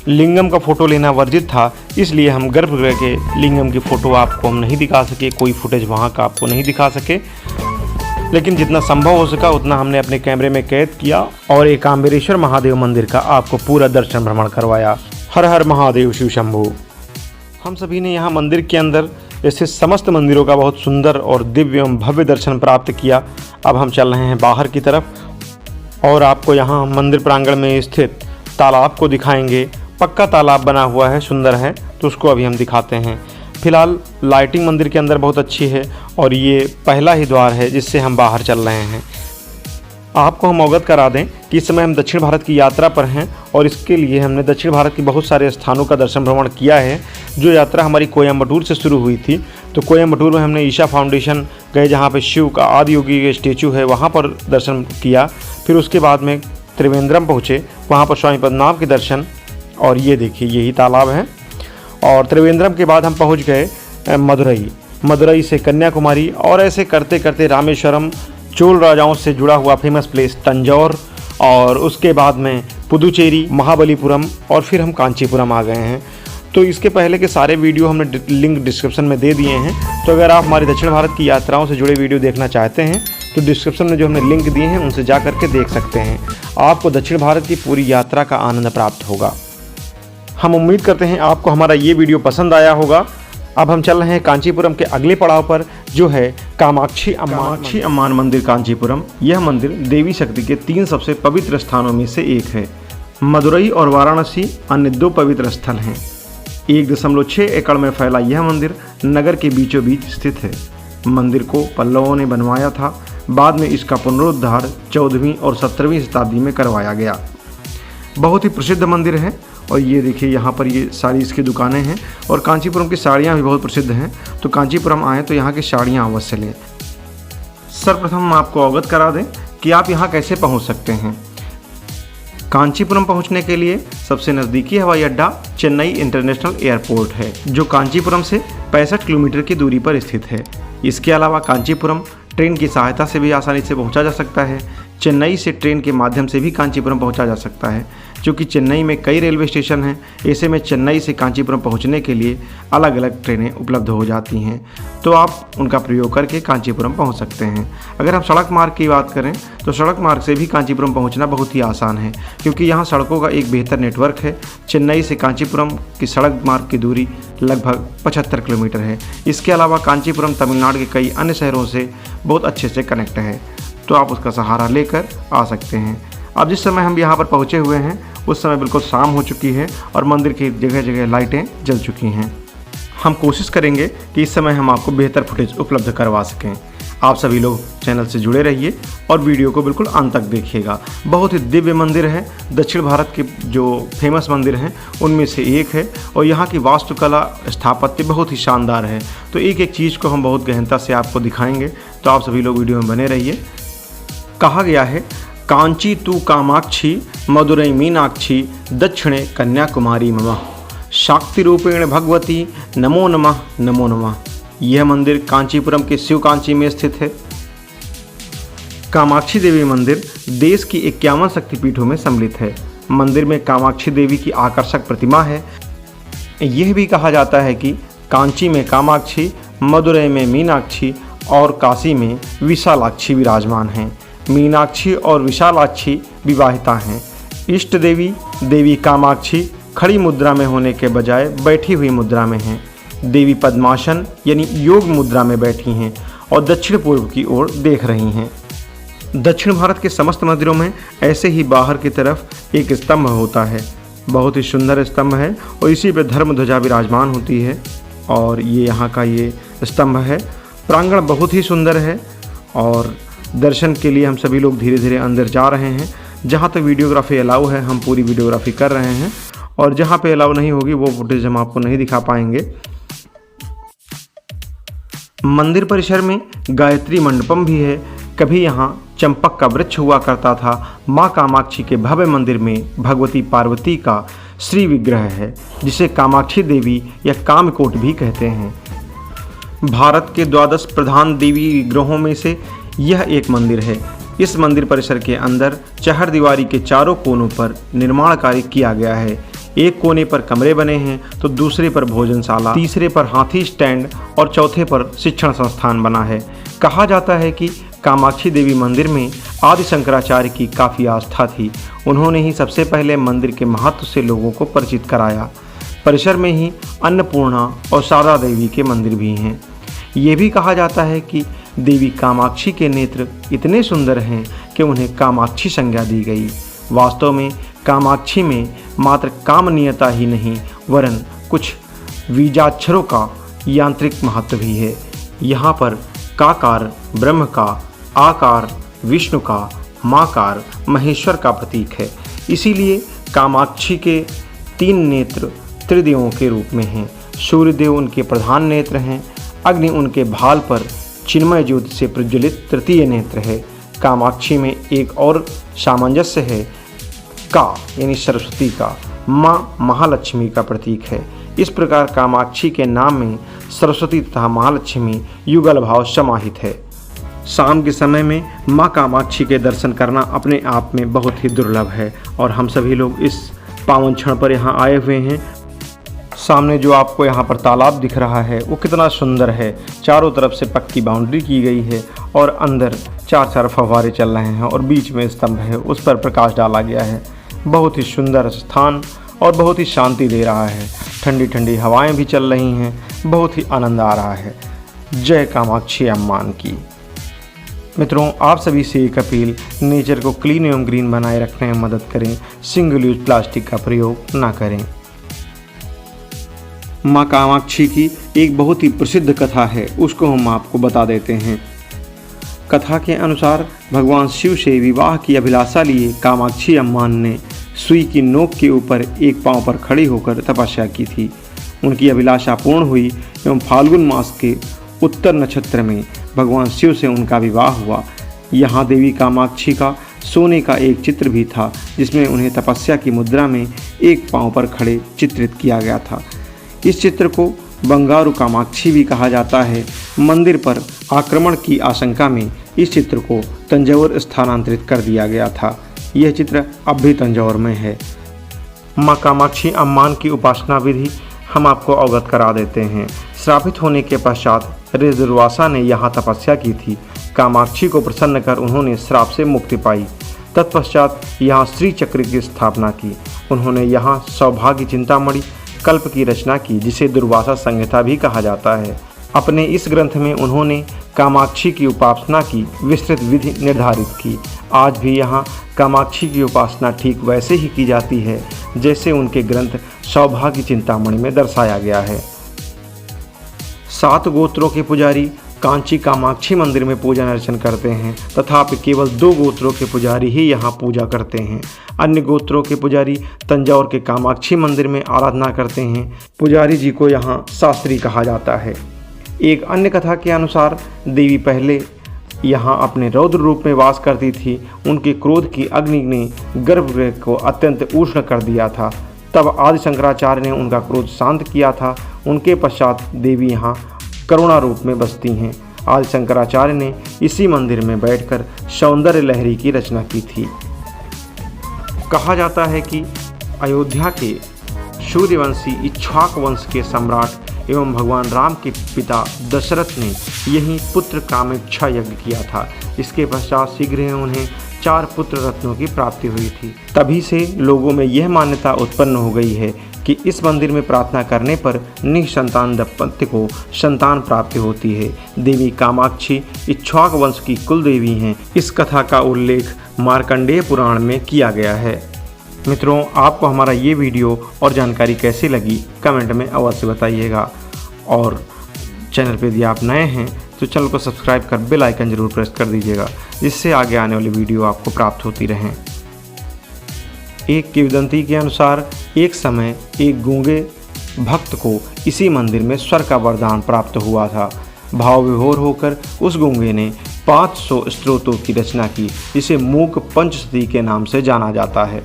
लिंगम का फ़ोटो लेना वर्जित था, इसलिए हम गर्भगृह के लिंगम की फ़ोटो आपको हम नहीं दिखा सके, कोई फुटेज वहाँ का आपको नहीं दिखा सके, लेकिन जितना संभव हो सका उतना हमने अपने कैमरे में कैद किया और एकांबरेश्वर महादेव मंदिर का आपको पूरा दर्शन भ्रमण करवाया। हर हर महादेव शिव शंभू। हम सभी ने यहाँ मंदिर के अंदर ऐसे समस्त मंदिरों का बहुत सुंदर और दिव्य एवं भव्य दर्शन प्राप्त किया। अब हम चल रहे हैं बाहर की तरफ और आपको यहाँ मंदिर प्रांगण में स्थित तालाब को दिखाएंगे। पक्का तालाब बना हुआ है, सुंदर है, तो उसको अभी हम दिखाते हैं। फिलहाल लाइटिंग मंदिर के अंदर बहुत अच्छी है और ये पहला ही द्वार है जिससे हम बाहर चल रहे हैं। आपको हम अवगत करा दें कि इस समय हम दक्षिण भारत की यात्रा पर हैं और इसके लिए हमने दक्षिण भारत के बहुत सारे स्थानों का दर्शन भ्रमण किया है। जो यात्रा हमारी कोयम्बटूर से शुरू हुई थी, तो कोयम्बटूर में हमने ईशा फाउंडेशन गए जहाँ पे शिव का आदि योगी के स्टेचू है, वहाँ पर दर्शन किया। फिर उसके बाद में त्रिवेंद्रम पहुँचे, वहाँ पर स्वामी पद्मनाभ के दर्शन, और ये देखिए यही तालाब है। और त्रिवेंद्रम के बाद हम पहुँच गए मदुरई से कन्याकुमारी, और ऐसे करते करते रामेश्वरम, चोल राजाओं से जुड़ा हुआ फेमस प्लेस तंजौर, और उसके बाद में पुदुचेरी, महाबलीपुरम, और फिर हम कांचीपुरम आ गए हैं। तो इसके पहले के सारे वीडियो हमने लिंक डिस्क्रिप्शन में दे दिए हैं, तो अगर आप हमारी दक्षिण भारत की यात्राओं से जुड़े वीडियो देखना चाहते हैं तो डिस्क्रिप्शन में जो हमने लिंक दिए हैं उनसे जा करके देख सकते हैं। आपको दक्षिण भारत की पूरी यात्रा का आनंद प्राप्त होगा। हम उम्मीद करते हैं आपको हमारा ये वीडियो पसंद आया होगा। अब हम चल रहे हैं कांचीपुरम के अगले पड़ाव पर, जो है कामाक्षी अम्मान मंदिर कांचीपुरम। यह मंदिर देवी शक्ति के 3 सबसे पवित्र स्थानों में से एक है। मदुरई और वाराणसी अन्य 2 पवित्र स्थल हैं। 1.6 एकड़ में फैला यह मंदिर नगर के बीचों बीच स्थित है। मंदिर को पल्लवों ने बनवाया था, बाद में इसका पुनरुद्धार 14वीं और 17वीं शताब्दी में करवाया गया। बहुत ही प्रसिद्ध मंदिर है और ये देखिए यहाँ पर ये साड़ी इसकी दुकानें हैं, और कांचीपुरम की साड़ियाँ भी बहुत प्रसिद्ध हैं। तो कांचीपुरम आएँ तो यहाँ की साड़ियाँ अवश्य लें। सर्वप्रथम हम आपको अवगत करा दें कि आप यहाँ कैसे पहुँच सकते हैं। कांचीपुरम पहुँचने के लिए सबसे नज़दीकी हवाई अड्डा चेन्नई इंटरनेशनल एयरपोर्ट है, जो कांचीपुरम से 65 किलोमीटर की दूरी पर स्थित है। इसके अलावा कांचीपुरम ट्रेन की सहायता से भी आसानी से पहुँचा जा सकता है। चेन्नई से ट्रेन के माध्यम से भी कांचीपुरम पहुँचा जा सकता है। क्योंकि चेन्नई में कई रेलवे स्टेशन हैं, ऐसे में चेन्नई से कांचीपुरम पहुंचने के लिए अलग अलग ट्रेनें उपलब्ध हो जाती हैं, तो आप उनका प्रयोग करके कांचीपुरम पहुंच सकते हैं। अगर हम सड़क मार्ग की बात करें तो सड़क मार्ग से भी कांचीपुरम पहुंचना बहुत ही आसान है, क्योंकि यहाँ सड़कों का एक बेहतर नेटवर्क है। चेन्नई से कांचीपुरम की सड़क मार्ग की दूरी लगभग 75 किलोमीटर है। इसके अलावा कांचीपुरम तमिलनाडु के कई अन्य शहरों से बहुत अच्छे से कनेक्ट है, तो आप उसका सहारा लेकर आ सकते हैं। अब जिस समय हम यहाँ पर पहुँचे हुए हैं उस समय बिल्कुल शाम हो चुकी है और मंदिर की जगह जगह लाइटें जल चुकी हैं। हम कोशिश करेंगे कि इस समय हम आपको बेहतर फुटेज उपलब्ध करवा सकें। आप सभी लोग चैनल से जुड़े रहिए और वीडियो को बिल्कुल अंत तक देखिएगा। बहुत ही दिव्य मंदिर है, दक्षिण भारत के जो फेमस मंदिर हैं उनमें से एक है और यहाँ की वास्तुकला स्थापत्य बहुत ही शानदार है। तो एक एक चीज़ को हम बहुत गहनता से आपको दिखाएंगे, तो आप सभी लोग वीडियो में बने रहिए। कहा गया है, कांची तू कामाक्षी मदुरई मीनाक्षी दक्षिणे कन्याकुमारी मम शाक्ति रूपेण भगवती नमो नमः नमो नमः। यह मंदिर कांचीपुरम के शिव कांची में स्थित है। कामाक्षी देवी मंदिर देश की 51 शक्तिपीठों में सम्मिलित है। मंदिर में कामाक्षी देवी की आकर्षक प्रतिमा है। यह भी कहा जाता है कि कांची में कामाक्षी, मदुरई में मीनाक्षी और काशी में विशालाक्षी विराजमान हैं। मीनाक्षी और विशालाक्षी विवाहिता हैं। इष्ट देवी देवी कामाक्षी खड़ी मुद्रा में होने के बजाय बैठी हुई मुद्रा में हैं। देवी पद्मासन यानी योग मुद्रा में बैठी हैं और दक्षिण पूर्व की ओर देख रही हैं। दक्षिण भारत के समस्त मंदिरों में ऐसे ही बाहर की तरफ एक स्तंभ होता है। बहुत ही सुंदर स्तंभ है और इसी पर धर्म ध्वजा विराजमान होती है और ये यहाँ का ये स्तंभ है। प्रांगण बहुत ही सुंदर है और दर्शन के लिए हम सभी लोग धीरे धीरे अंदर जा रहे हैं। जहाँ तक वीडियोग्राफी अलाउ है हम पूरी वीडियोग्राफी कर रहे हैं और जहाँ पे अलाउ नहीं होगी वो फुटेज हम आपको नहीं दिखा पाएंगे। मंदिर परिसर में गायत्री मंडपम भी है। कभी यहाँ चंपक का वृक्ष हुआ करता था। माँ कामाक्षी के भव्य मंदिर में भगवती पार्वती का श्री विग्रह है, जिसे कामाक्षी देवी या कामकोट भी कहते हैं। भारत के 12 प्रधान देवी विग्रहों में से यह एक मंदिर है। इस मंदिर परिसर के अंदर चहरदीवारी के चारों कोनों पर निर्माण कार्य किया गया है। एक कोने पर कमरे बने हैं तो दूसरे पर भोजनशाला, तीसरे पर हाथी स्टैंड और चौथे पर शिक्षण संस्थान बना है। कहा जाता है कि कामाक्षी देवी मंदिर में आदि शंकराचार्य की काफ़ी आस्था थी। उन्होंने ही सबसे पहले मंदिर के महत्व से लोगों को परिचित कराया। परिसर में ही अन्नपूर्णा और शारदा देवी के मंदिर भी हैं। ये भी कहा जाता है कि देवी कामाक्षी के नेत्र इतने सुंदर हैं कि उन्हें कामाक्षी संज्ञा दी गई। वास्तव में कामाक्षी में मात्र कामनीयता ही नहीं वरन कुछ बीजाक्षरों का यांत्रिक महत्व भी है। यहाँ पर काकार ब्रह्म का, आकार विष्णु का, माकार महेश्वर का प्रतीक है। इसीलिए कामाक्षी के 3 नेत्र त्रिदेवों के रूप में हैं। सूर्यदेव उनके प्रधान नेत्र हैं। अग्नि उनके भाल पर चिन्मय ज्योति से प्रज्वलित तृतीय नेत्र है। कामाक्षी में एक और सामंजस्य है। का यानी सरस्वती का, माँ महालक्ष्मी का प्रतीक है। इस प्रकार कामाक्षी के नाम में सरस्वती तथा महालक्ष्मी युगल भाव समाहित है। शाम के समय में माँ कामाक्षी के दर्शन करना अपने आप में बहुत ही दुर्लभ है और हम सभी लोग इस पावन क्षण पर यहाँ आए हुए हैं। सामने जो आपको यहाँ पर तालाब दिख रहा है वो कितना सुंदर है। चारों तरफ से पक्की बाउंड्री की गई है और अंदर 4 फव्वारे चल रहे हैं और बीच में स्तंभ है, उस पर प्रकाश डाला गया है। बहुत ही सुंदर स्थान और बहुत ही शांति दे रहा है। ठंडी ठंडी हवाएं भी चल रही हैं। बहुत ही आनंद आ रहा है। जय कामाक्षी अम्मान की। मित्रों, आप सभी से एक अपील, नेचर को क्लीन एवं ग्रीन बनाए रखने में मदद करें। सिंगल यूज प्लास्टिक का प्रयोग ना करें। माँ कामाक्षी की एक बहुत ही प्रसिद्ध कथा है, उसको हम आपको बता देते हैं। कथा के अनुसार भगवान शिव से विवाह की अभिलाषा लिए कामाक्षी अम्मान ने सुई की नोक के ऊपर एक पांव पर खड़ी होकर तपस्या की थी। उनकी अभिलाषा पूर्ण हुई एवं फाल्गुन मास के उत्तर नक्षत्र में भगवान शिव से उनका विवाह हुआ। यहाँ देवी कामाक्षी का सोने का एक चित्र भी था, जिसमें उन्हें तपस्या की मुद्रा में एक पांव पर खड़े चित्रित किया गया था। इस चित्र को बंगारू कामाक्षी भी कहा जाता है। मंदिर पर आक्रमण की आशंका में इस चित्र को तंजौर स्थानांतरित कर दिया गया था। यह चित्र अब भी तंजौर में है। माँ कामाक्षी अम्मान की उपासना विधि हम आपको अवगत करा देते हैं। श्रापित होने के पश्चात ऋषि दुर्वासा ने यहाँ तपस्या की थी। कामाक्षी को प्रसन्न कर उन्होंने श्राप से मुक्ति पाई। तत्पश्चात यहाँ श्री चक्र की स्थापना की। उन्होंने यहाँ सौभाग्य चिंतामणि कल्प की रचना की, जिसे दुर्वासा संहिता भी कहा जाता है। अपने इस ग्रंथ में उन्होंने कामाक्षी की उपासना की विस्तृत विधि निर्धारित की। आज भी यहाँ कामाक्षी की उपासना ठीक वैसे ही की जाती है जैसे उनके ग्रंथ सौभाग्य चिंतामणि में दर्शाया गया है। 7 गोत्रों के पुजारी कांची कामाक्षी मंदिर में पूजन अर्चन करते हैं, तथापि केवल 2 गोत्रों के पुजारी ही यहाँ पूजा करते हैं। अन्य गोत्रों के पुजारी तंजौर के कामाक्षी मंदिर में आराधना करते हैं। पुजारी जी को यहाँ शास्त्री कहा जाता है। एक अन्य कथा के अनुसार देवी पहले यहाँ अपने रौद्र रूप में वास करती थी। उनके क्रोध की अग्नि ने गर्भगृह को अत्यंत उष्ण कर दिया था। तब आदि शंकराचार्य ने उनका क्रोध शांत किया था। उनके पश्चात देवी यहाँ करुणा रूप में बसती हैं। आदि शंकराचार्य ने इसी मंदिर में बैठकर सौंदर्य लहरी की रचना की थी। कहा जाता है कि अयोध्या के सूर्यवंशी इक्ष्वाक वंश के सम्राट एवं भगवान राम के पिता दशरथ ने यही पुत्र कामेच्छा यज्ञ किया था। इसके पश्चात शीघ्र ही उन्हें 4 पुत्र रत्नों की प्राप्ति हुई थी। तभी से लोगों में यह मान्यता उत्पन्न हो गई है कि इस मंदिर में प्रार्थना करने पर निसंतान दंपत्ति को संतान प्राप्ति होती है। देवी कामाक्षी इक्ष्वाक वंश की कुल देवी हैं। इस कथा का उल्लेख मार्कंडेय पुराण में किया गया है। मित्रों, आपको हमारा ये वीडियो और जानकारी कैसी लगी कमेंट में अवश्य बताइएगा, और चैनल पर यदि आप नए हैं तो चैनल को सब्सक्राइब कर बेल आइकन जरूर प्रेस कर दीजिएगा, जिससे आगे आने वाली वीडियो आपको प्राप्त होती रहें। एक किंवदंती के अनुसार एक समय एक गूंगे भक्त को इसी मंदिर में स्वर का वरदान प्राप्त हुआ था। भाव विभोर होकर उस गूंगे ने 500 स्तोत्रों की रचना की, जिसे मूक पंचशती के नाम से जाना जाता है।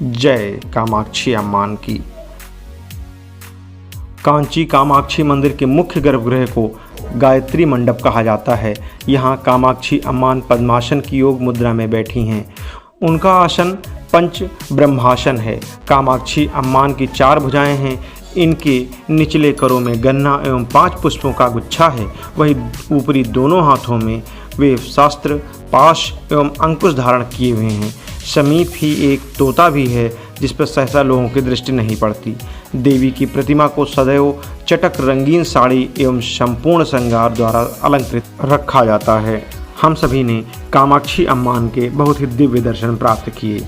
जय कामाक्षी अम्मान की। कांची कामाक्षी मंदिर के मुख्य गर्भगृह को गायत्री मंडप कहा जाता है। यहाँ कामाक्षी अम्मान पद्मासन की योग मुद्रा में बैठी हैं। उनका आसन पंच ब्रह्मासन है। कामाक्षी अम्मान की 4 भुजाएं हैं। इनके निचले करों में गन्ना एवं 5 पुष्पों का गुच्छा है। वहीं ऊपरी दोनों हाथों में वे शास्त्र, पाश एवं अंकुश धारण किए हुए हैं। समीप ही एक तोता भी है, जिस पर सहसा लोगों की दृष्टि नहीं पड़ती। देवी की प्रतिमा को सदैव चटक रंगीन साड़ी एवं संपूर्ण श्रृंगार द्वारा अलंकृत रखा जाता है। हम सभी ने कामाक्षी अम्मान के बहुत ही दिव्य दर्शन प्राप्त किए।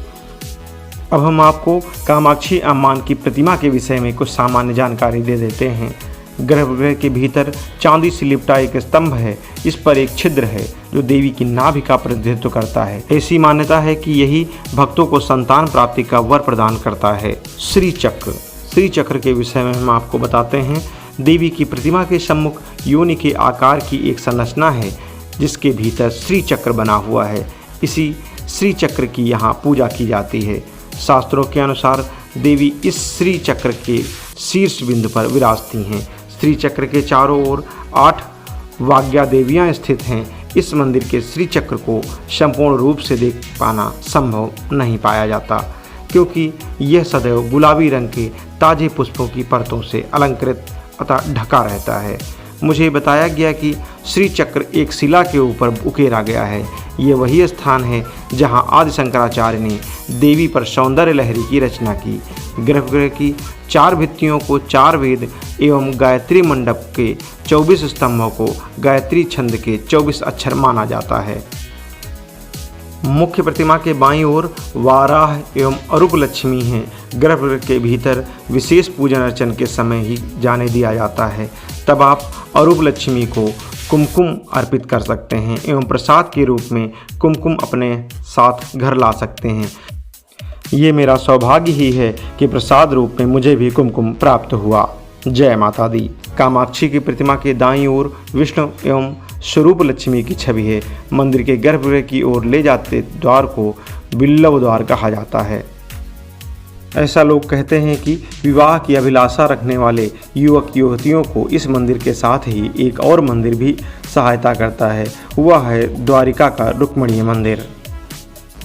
अब हम आपको कामाक्षी अम्मान की प्रतिमा के विषय में कुछ सामान्य जानकारी दे देते हैं। गर्भगृह के भीतर चांदी से लिपटा एक स्तंभ है। इस पर एक छिद्र है जो देवी की नाभि का प्रतिनिधित्व करता है। ऐसी मान्यता है कि यही भक्तों को संतान प्राप्ति का वर प्रदान करता है। श्री चक्र के विषय में हम आपको बताते हैं। देवी की प्रतिमा के सम्मुख योनि के आकार की एक संरचना है, जिसके भीतर श्री चक्र बना हुआ है। इसी श्री चक्र की यहाँ पूजा की जाती है। शास्त्रों के अनुसार देवी इस श्री चक्र के शीर्ष बिंदु पर विराजती हैं। श्री चक्र के चारों ओर 8 वाग्या देवियाँ स्थित हैं। इस मंदिर के श्री चक्र को संपूर्ण रूप से देख पाना संभव नहीं पाया जाता, क्योंकि यह सदैव गुलाबी रंग के ताजे पुष्पों की परतों से अलंकृत अतः ढका रहता है। मुझे बताया गया कि श्री चक्र एक शिला के ऊपर उकेरा गया है। ये वही स्थान है जहां आदि शंकराचार्य ने देवी पर सौंदर्य लहरी की रचना की। गर्भगृह की 4 भित्तियों को 4 वेद एवं गायत्री मंडप के 24 स्तंभों को गायत्री छंद के 24 अक्षर माना जाता है। मुख्य प्रतिमा के बाईं ओर वाराह एवं अरूप लक्ष्मी हैं। गर्भगृह के भीतर विशेष पूजन अर्चन के समय ही जाने दिया जाता है। तब आप अरूप लक्ष्मी को कुमकुम अर्पित कर सकते हैं एवं प्रसाद के रूप में कुमकुम अपने साथ घर ला सकते हैं। ये मेरा सौभाग्य ही है कि प्रसाद रूप में मुझे भी कुमकुम प्राप्त हुआ। जय माता दी। कामाक्षी की प्रतिमा के दाईं ओर विष्णु एवं स्वरूप लक्ष्मी की छवि है। मंदिर के गर्भगृह की ओर ले जाते द्वार को बिल्लव द्वार कहा जाता है। ऐसा लोग कहते हैं कि विवाह की अभिलाषा रखने वाले युवक युवतियों को इस मंदिर के साथ ही एक और मंदिर भी सहायता करता है। वह है द्वारिका का रुक्मिणी मंदिर।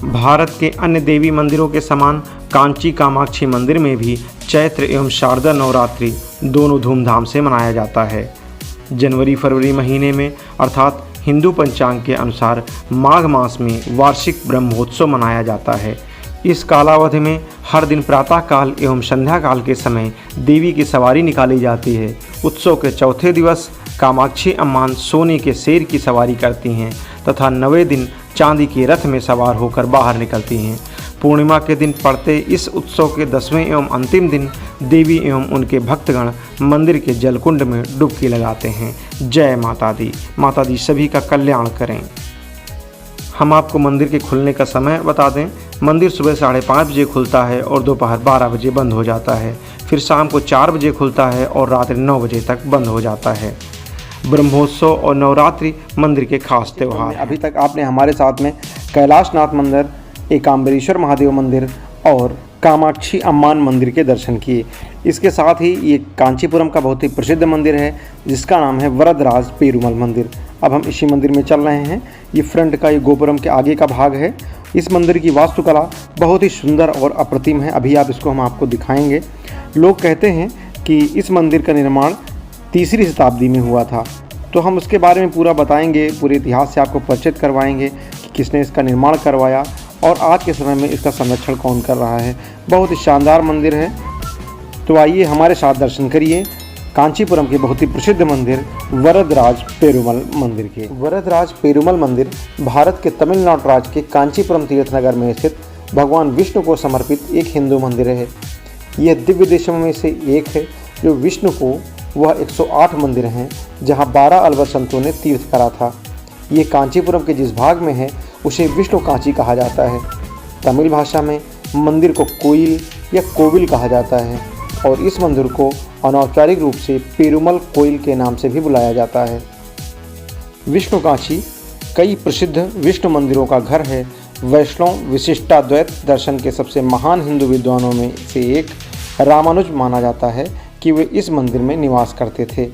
भारत के अन्य देवी मंदिरों के समान कांची कामाक्षी मंदिर में भी चैत्र एवं शारदा नवरात्रि दोनों धूमधाम से मनाया जाता है। जनवरी फरवरी महीने में अर्थात हिंदू पंचांग के अनुसार माघ मास में वार्षिक ब्रह्मोत्सव मनाया जाता है। इस कालावधि में हर दिन प्रातः काल एवं संध्या काल के समय देवी की सवारी निकाली जाती है। उत्सव के चौथे दिवस कामाक्षी अम्मान सोने के शेर की सवारी करती हैं तथा 9वें दिन चांदी के रथ में सवार होकर बाहर निकलती हैं। पूर्णिमा के दिन पड़ते इस उत्सव के 10वें एवं अंतिम दिन देवी एवं उनके भक्तगण मंदिर के जलकुंड में डुबकी लगाते हैं। जय माता दी। माता दी सभी का कल्याण करें। हम आपको मंदिर के खुलने का समय बता दें। मंदिर सुबह 5:30 बजे खुलता है और दोपहर 12 बजे बंद हो जाता है। फिर शाम को 4 बजे खुलता है और रात्रि 9 बजे तक बंद हो जाता है। ब्रह्मोत्सव और नवरात्रि मंदिर के खास त्यौहार। अभी तक आपने हमारे साथ में कैलाशनाथ मंदिर, एकाम्बरेश्वर महादेव मंदिर और कामाक्षी अम्मान मंदिर के दर्शन किए। इसके साथ ही ये कांचीपुरम का बहुत ही प्रसिद्ध मंदिर है जिसका नाम है वरदराज पेरुमल मंदिर। अब हम इसी मंदिर में चल रहे हैं। ये फ्रंट का, ये गोपुरम के आगे का भाग है। इस मंदिर की वास्तुकला बहुत ही सुंदर और अप्रतिम है। अभी हम आपको दिखाएंगे। लोग कहते हैं कि इस मंदिर का निर्माण 3री शताब्दी में हुआ था, तो हम उसके बारे में पूरा बताएंगे, पूरे इतिहास से आपको परिचित करवाएंगे कि किसने इसका निर्माण करवाया और आज के समय में इसका संरक्षण कौन कर रहा है। बहुत ही शानदार मंदिर है। तो आइए हमारे साथ दर्शन करिए कांचीपुरम के बहुत ही प्रसिद्ध मंदिर वरदराज पेरुमल मंदिर के। वरदराज पेरुमल मंदिर भारत के तमिलनाडु राज्य के कांचीपुरम तीर्थनगर में स्थित भगवान विष्णु को समर्पित एक हिंदू मंदिर है। यह दिव्य देशों में से एक है जो विष्णु को वह 108 मंदिर हैं जहां 12 अल्बर संतों ने तीर्थ करा था। ये कांचीपुरम के जिस भाग में है उसे विष्णु कांची कहा जाता है। तमिल भाषा में मंदिर को कोइल या कोविल कहा जाता है और इस मंदिर को अनौपचारिक रूप से पेरुमल कोइल के नाम से भी बुलाया जाता है। विष्णु कांची कई प्रसिद्ध विष्णु मंदिरों का घर है। वैष्णव विशिष्टाद्वैत दर्शन के सबसे महान हिंदू विद्वानों में से एक रामानुज माना जाता है कि वे इस मंदिर में निवास करते थे।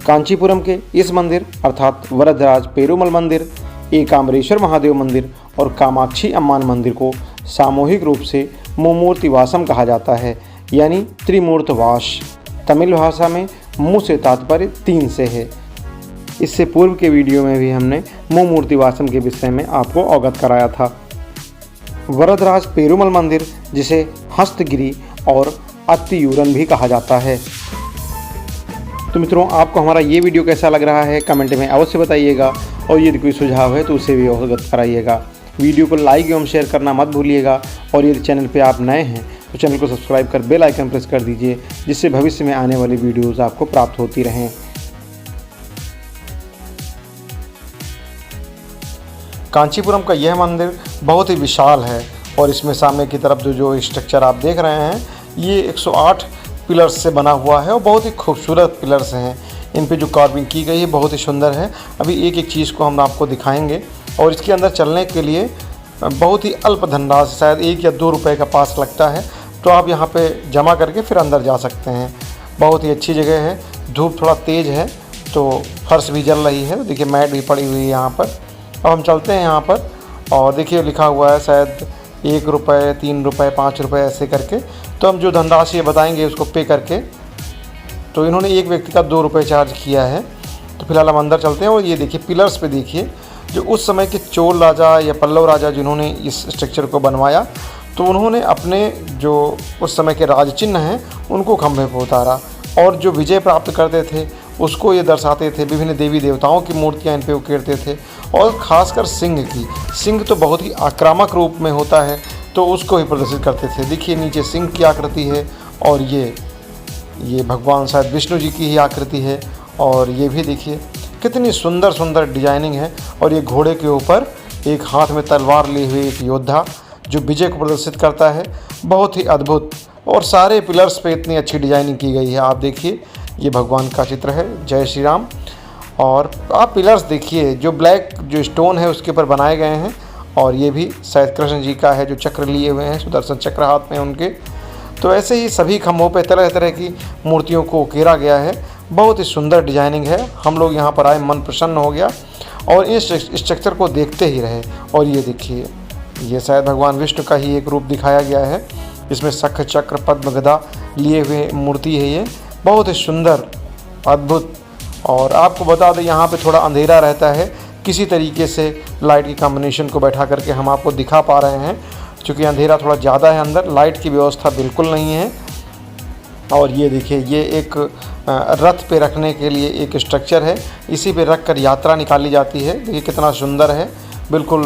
कांचीपुरम के इस मंदिर अर्थात वरदराज पेरुमल मंदिर, एकाम्बरेश्वर महादेव मंदिर और कामाक्षी अम्मान मंदिर को सामूहिक रूप से मुमूर्तिवासम कहा जाता है, यानी त्रिमूर्तवास। तमिल भाषा में मु से तात्पर्य 3 से है। इससे पूर्व के वीडियो में भी हमने मुमूर्तिवासम के विषय में आपको अवगत कराया था। वरदराज पेरुमल मंदिर जिसे हस्तगिरी और अत्तियूरन भी कहा जाता है। तो मित्रों, आपको हमारा ये वीडियो कैसा लग रहा है कमेंट में अवश्य बताइएगा और यदि कोई सुझाव है तो उसे भी अवगत कराइएगा। वीडियो को लाइक एवं शेयर करना मत भूलिएगा और यदि चैनल पे आप नए हैं तो चैनल को सब्सक्राइब कर बेल आइकन प्रेस कर दीजिए, जिससे भविष्य में आने वाली वीडियोज़ आपको प्राप्त होती रहें। कांचीपुरम का यह मंदिर बहुत ही विशाल है और इसमें सामने की तरफ जो स्ट्रक्चर आप देख रहे हैं ये 108 पिलर्स से बना हुआ है और बहुत ही खूबसूरत पिलर्स हैं। इन पे जो कार्विंग की गई है बहुत ही सुंदर है। अभी एक एक चीज़ को हम आपको दिखाएंगे और इसके अंदर चलने के लिए बहुत ही अल्प धनराशि, शायद 1 या 2 रुपए का पास लगता है, तो आप यहाँ पे जमा करके फिर अंदर जा सकते हैं। बहुत ही अच्छी जगह है। धूप थोड़ा तेज़ है तो फर्श भी जल रही है। देखिए मैट भी पड़ी हुई है यहाँ पर। अब हम चलते हैं यहाँ पर और देखिए लिखा हुआ है शायद 1 रुपये, 3 रुपये, 5 रुपये ऐसे करके। तो हम जो धनराशि बताएंगे उसको पे करके, तो इन्होंने एक व्यक्ति का 2 रुपये चार्ज किया है। तो फिलहाल हम अंदर चलते हैं और ये देखिए पिलर्स पे देखिए जो उस समय के चोल राजा या पल्लव राजा जिन्होंने इस स्ट्रक्चर को बनवाया, तो उन्होंने अपने जो उस समय के राज चिन्ह हैं उनको खंभे पर उतारा और जो विजय प्राप्त करते थे उसको ये दर्शाते थे। विभिन्न देवी देवताओं की मूर्तियाँ इन पे उकेरते थे और ख़ासकर सिंह की। सिंह तो बहुत ही आक्रामक रूप में होता है तो उसको ही प्रदर्शित करते थे। देखिए नीचे सिंह की आकृति है और ये भगवान शायद विष्णु जी की ही आकृति है और ये भी देखिए कितनी सुंदर सुंदर डिजाइनिंग है। और ये घोड़े के ऊपर एक हाथ में तलवार लिए हुए एक योद्धा जो विजय को प्रदर्शित करता है। बहुत ही अद्भुत और सारे पिलर्स पे इतनी अच्छी डिजाइनिंग की गई है। आप देखिए ये भगवान का चित्र है, जय श्री राम। और आप पिलर्स देखिए जो ब्लैक जो स्टोन है उसके ऊपर बनाए गए हैं और ये भी शायद कृष्ण जी का है जो चक्र लिए हुए हैं, सुदर्शन चक्र हाथ में उनके। तो ऐसे ही सभी खम्भों पे तरह तरह की मूर्तियों को उकेरा गया है। बहुत ही सुंदर डिजाइनिंग है। हम लोग यहाँ पर आए, मन प्रसन्न हो गया और इस स्ट्रक्चर को देखते ही रहे। और ये देखिए ये शायद भगवान विष्णु का ही एक रूप दिखाया गया है। इसमें शंख चक्र पद्म गदा लिए हुए मूर्ति है। ये बहुत ही सुंदर अद्भुत। और आपको बता दें यहाँ पे थोड़ा अंधेरा रहता है, किसी तरीके से लाइट की कॉम्बिनेशन को बैठा करके हम आपको दिखा पा रहे हैं। क्योंकि अंधेरा थोड़ा ज़्यादा है, अंदर लाइट की व्यवस्था बिल्कुल नहीं है। और ये देखिए ये एक रथ पे रखने के लिए एक स्ट्रक्चर है, इसी पे रख कर यात्रा निकाली जाती है। देखिए कितना सुंदर है, बिल्कुल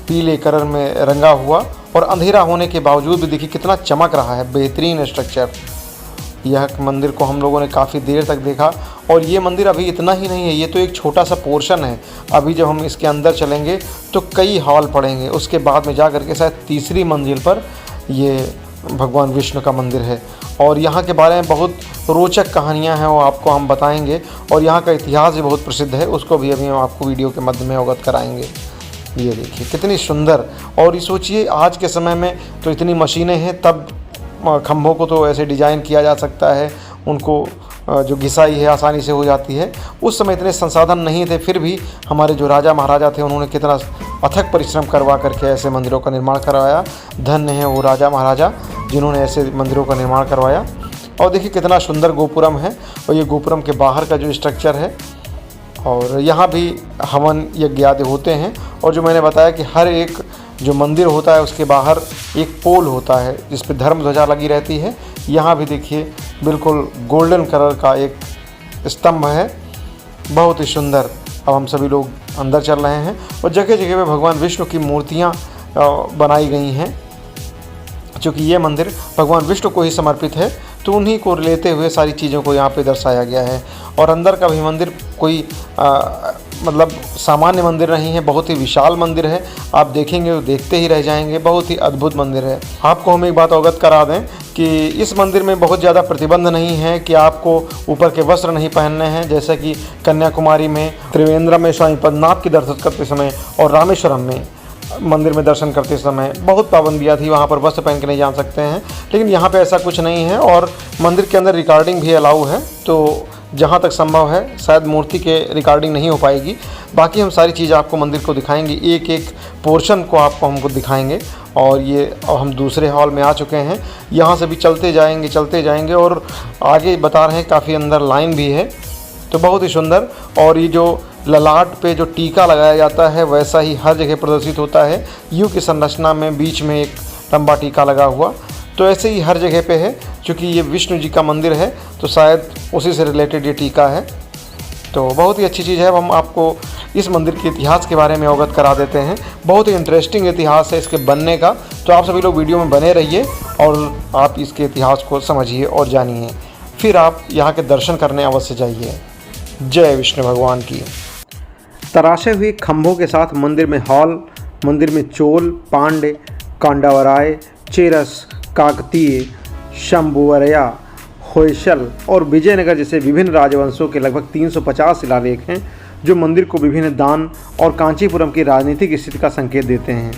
पीले कलर में रंगा हुआ और अंधेरा होने के बावजूद भी देखिए कितना चमक रहा है, बेहतरीन स्ट्रक्चर। यह मंदिर को हम लोगों ने काफ़ी देर तक देखा और ये मंदिर अभी इतना ही नहीं है, ये तो एक छोटा सा पोर्शन है। अभी जब हम इसके अंदर चलेंगे तो कई हॉल पड़ेंगे, उसके बाद में जा कर के शायद तीसरी मंजिल पर ये भगवान विष्णु का मंदिर है। और यहाँ के बारे में बहुत रोचक कहानियाँ हैं, वो आपको हम बताएंगे। और यहाँ का इतिहास भी बहुत प्रसिद्ध है, उसको भी अभी हम आपको वीडियो के मध्य में अवगत कराएंगे। ये देखिए कितनी सुंदर। और ये सोचिए आज के समय में तो इतनी मशीनें हैं, तब खंभों को तो ऐसे डिज़ाइन किया जा सकता है, उनको जो घिसाई है आसानी से हो जाती है। उस समय इतने संसाधन नहीं थे, फिर भी हमारे जो राजा महाराजा थे उन्होंने कितना अथक परिश्रम करवा करके ऐसे मंदिरों का निर्माण करवाया। धन्य है वो राजा महाराजा जिन्होंने ऐसे मंदिरों का निर्माण करवाया। और देखिए कितना सुंदर गोपुरम है, और ये गोपुरम के बाहर का जो स्ट्रक्चर है, और यहाँ भी हवन यज्ञ आदि होते हैं। और जो मैंने बताया कि हर एक जो मंदिर होता है उसके बाहर एक पोल होता है जिस पे धर्म ध्वजा लगी रहती है। यहाँ भी देखिए बिल्कुल गोल्डन कलर का एक स्तंभ है, बहुत ही सुंदर। अब हम सभी लोग अंदर चल रहे हैं और जगह जगह पे भगवान विष्णु की मूर्तियाँ बनाई गई हैं। चूँकि ये मंदिर भगवान विष्णु को ही समर्पित है तो उन्हीं को लेते हुए सारी चीज़ों को यहाँ पे दर्शाया गया है। और अंदर का भी मंदिर कोई मतलब सामान्य मंदिर नहीं है, बहुत ही विशाल मंदिर है। आप देखेंगे तो देखते ही रह जाएंगे, बहुत ही अद्भुत मंदिर है। आपको हम एक बात अवगत करा दें कि इस मंदिर में बहुत ज़्यादा प्रतिबंध नहीं है कि आपको ऊपर के वस्त्र नहीं पहनने हैं, जैसे कि कन्याकुमारी में, त्रिवेंद्रम में स्वामी पद्मनाभ की दर्शन करते समय और रामेश्वरम में मंदिर में दर्शन करते समय बहुत पाबंदियाँ थी, वहाँ पर वस्त्र पहन के नहीं जा सकते हैं। लेकिन यहाँ पे ऐसा कुछ नहीं है। और मंदिर के अंदर रिकॉर्डिंग भी अलाउ है, तो जहाँ तक संभव है शायद मूर्ति के रिकॉर्डिंग नहीं हो पाएगी। बाकी हम सारी चीज़ आपको मंदिर को दिखाएंगे, एक एक पोर्शन को आपको हमको दिखाएंगे। और ये हम दूसरे हॉल में आ चुके हैं, यहाँ से भी चलते जाएंगे और आगे बता रहे हैं काफ़ी अंदर लाइन भी है, तो बहुत ही सुंदर। और ये जो ललाट पे जो टीका लगाया जाता है वैसा ही हर जगह प्रदर्शित होता है, यू की संरचना में बीच में एक लंबा टीका लगा हुआ, तो ऐसे ही हर जगह पे है। क्योंकि ये विष्णु जी का मंदिर है तो शायद उसी से रिलेटेड ये टीका है, तो बहुत ही अच्छी चीज़ है। अब हम आपको इस मंदिर के इतिहास के बारे में अवगत करा देते हैं। बहुत ही इंटरेस्टिंग इतिहास है इसके बनने का, तो आप सभी लोग वीडियो में बने रहिए और आप इसके इतिहास को समझिए और जानिए, फिर आप यहाँ के दर्शन करने अवश्य जाइए। जय विष्णु भगवान की। तराशे हुए खंभों के साथ मंदिर में हॉल, मंदिर में चोल, पांड्य, कांडावराय, चेरस, काकतीय, शंभुवरया, होयसल और विजयनगर जैसे विभिन्न राजवंशों के लगभग 350 शिलालेख हैं जो मंदिर को विभिन्न दान और कांचीपुरम की राजनीतिक स्थिति का संकेत देते हैं।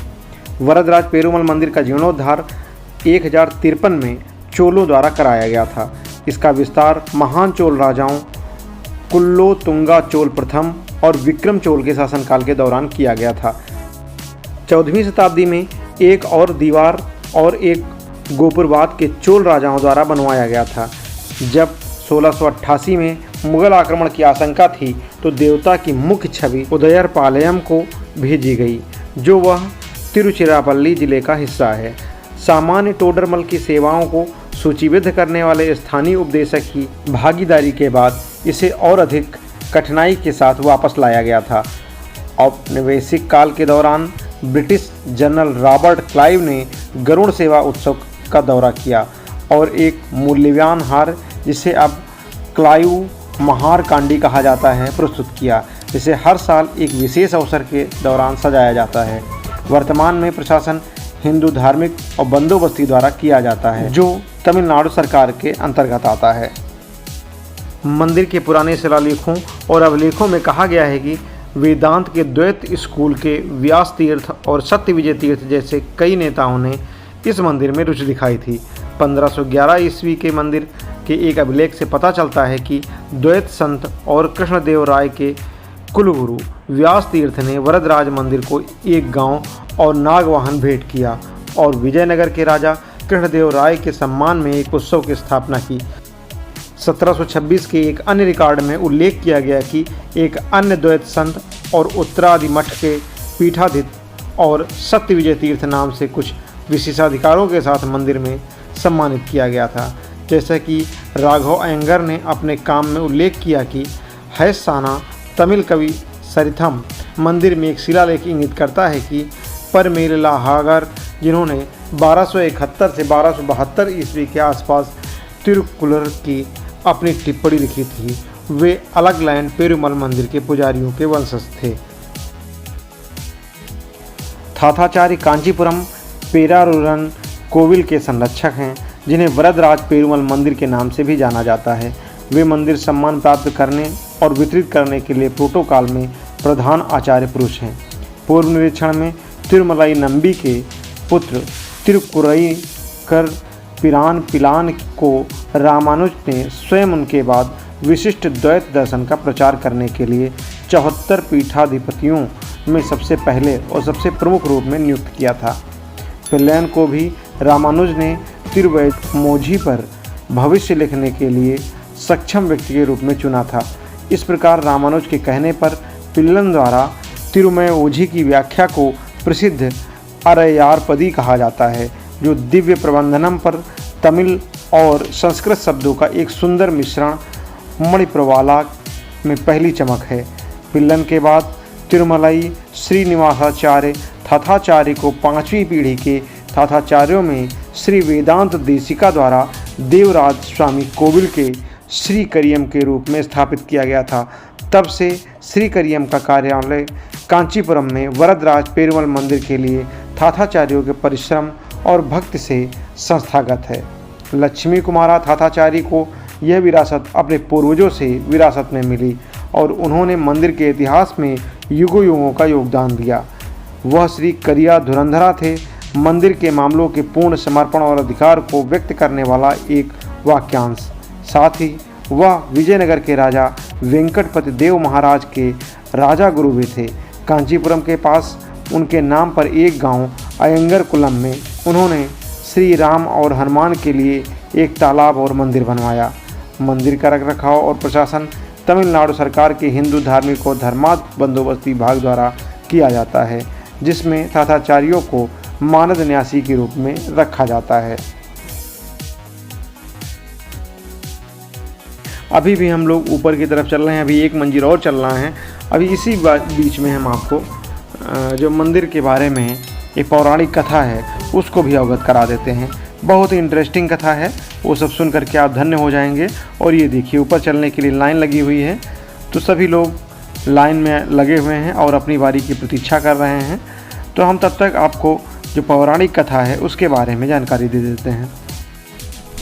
वरदराज पेरुमल मंदिर का जीर्णोद्धार 1053 में चोलों द्वारा कराया गया था। इसका विस्तार महान चोल राजाओं कुलोतुंगा चोल प्रथम और विक्रम चोल के शासनकाल के दौरान किया गया था। 14वीं शताब्दी में एक और दीवार और एक गोपुरवाद के चोल राजाओं द्वारा बनवाया गया था। जब 1688 में मुगल आक्रमण की आशंका थी तो देवता की मुख्य छवि उदयरपालयम को भेजी गई, जो वह तिरुचिरापल्ली जिले का हिस्सा है। सामान्य टोडरमल की सेवाओं को सूचीबद्ध करने वाले स्थानीय उपदेशक की भागीदारी के बाद इसे और अधिक कठिनाई के साथ वापस लाया गया था। औपनिवेशिक काल के दौरान ब्रिटिश जनरल रॉबर्ट क्लाइव ने गरुड़ सेवा उत्सव का दौरा किया और एक मूल्यवान हार, जिसे अब क्लाइव महार कांडी कहा जाता है, प्रस्तुत किया, जिसे हर साल एक विशेष अवसर के दौरान सजाया जाता है। वर्तमान में प्रशासन हिंदू धार्मिक और बंदोबस्ती द्वारा किया जाता है, जो तमिलनाडु सरकार के अंतर्गत आता है। मंदिर के पुराने शिलालेखों और अभिलेखों में कहा गया है कि वेदांत के द्वैत स्कूल के व्यास तीर्थ और सत्य विजय तीर्थ जैसे कई नेताओं ने इस मंदिर में रुचि दिखाई थी। 1511 ईस्वी के मंदिर के एक अभिलेख से पता चलता है कि द्वैत संत और कृष्णदेव राय के कुलगुरु व्यास तीर्थ ने वरदराज मंदिर को एक गांव और नागवाहन भेंट किया और विजयनगर के राजा कृष्णदेव राय के सम्मान में एक उत्सव की स्थापना की। 1726 के एक अन्य रिकॉर्ड में उल्लेख किया गया कि एक अन्य द्वैत संत और उत्तरादि मठ के पीठाधीश और सत्य विजय तीर्थ नाम से कुछ विशेषाधिकारों के साथ मंदिर में सम्मानित किया गया था। जैसा कि राघव अयंगर ने अपने काम में उल्लेख किया कि हैसाना तमिल कवि सरिथम मंदिर में एक शिलालेख इंगित करता है कि परमेलाहागर जिन्होंने 1271 से 1272 ईस्वी के आसपास तिरुक्कुलर की अपनी टिप्पणी लिखी थी। वे अलगलैंड पेरुमल मंदिर के पुजारियों के वंशज थे। थाथाचारी कांचीपुरम पेरारूरन कोविल के संरक्षक हैं, जिन्हें वरदराज पेरुमल मंदिर के नाम से भी जाना जाता है। वे मंदिर सम्मान प्राप्त करने और वितरित करने के लिए प्रोटोकॉल में प्रधान आचार्य पुरुष हैं। पूर्व निरीक्षण में तिरुमलाई नंबी के पुत्र तिरुकुरईकर पिरान पिलान को रामानुज ने स्वयं उनके बाद विशिष्ट द्वैत दर्शन का प्रचार करने के लिए 74 पीठाधिपतियों में सबसे पहले और सबसे प्रमुख रूप में नियुक्त किया था। पिल्लैन को भी रामानुज ने तिरुवैमोझी पर भविष्य लिखने के लिए सक्षम व्यक्ति के रूप में चुना था। इस प्रकार रामानुज के कहने पर पिल्लन द्वारा तिरुमैओझी की व्याख्या को प्रसिद्ध अरयारपदी कहा जाता है, जो दिव्य प्रबंधनम पर तमिल और संस्कृत शब्दों का एक सुंदर मिश्रण मणिप्रवाला में पहली चमक है। पिल्लन के बाद तिरुमलाई श्रीनिवासाचार्य थाथाचार्य को 5वीं पीढ़ी के थाथाचार्यों में श्री वेदांत देशिका द्वारा देवराज स्वामी कोविल के श्री करियम के रूप में स्थापित किया गया था। तब से श्री करियम का कार्यालय कांचीपुरम में वरदराज पेरुमल मंदिर के लिए थाथाचार्यों के परिश्रम और भक्ति से संस्थागत है। लक्ष्मी कुमारा थाथाचार्य को यह विरासत अपने पूर्वजों से विरासत में मिली और उन्होंने मंदिर के इतिहास में युगों युगों का योगदान दिया। वह श्री करिया धुरंधरा थे, मंदिर के मामलों के पूर्ण समर्पण और अधिकार को व्यक्त करने वाला एक वाक्यांश। साथ ही वह विजयनगर के राजा वेंकटपति देव महाराज के राजा गुरु भी थे। कांचीपुरम के पास उनके नाम पर एक गांव अयंगर कुलम में उन्होंने श्री राम और हनुमान के लिए एक तालाब और मंदिर बनवाया। मंदिर का रखरखाव और प्रशासन तमिलनाडु सरकार के हिंदू धार्मिक और धर्मार्थ बंदोबस्त विभाग द्वारा किया जाता है, जिसमें थाथाचार्यों को मानद न्यासी के रूप में रखा जाता है। अभी भी हम लोग ऊपर की तरफ चल रहे हैं, अभी एक मंजिल और चल रहा है। अभी इसी बीच में हम आपको जो मंदिर के बारे में एक पौराणिक कथा है उसको भी अवगत करा देते हैं। बहुत ही इंटरेस्टिंग कथा है, वो सब सुन करके आप धन्य हो जाएंगे। और ये देखिए ऊपर चलने के लिए लाइन लगी हुई है, तो सभी लोग लाइन में लगे हुए हैं और अपनी बारी की प्रतीक्षा कर रहे हैं। तो हम तब तक आपको जो पौराणिक कथा है उसके बारे में जानकारी दे देते हैं।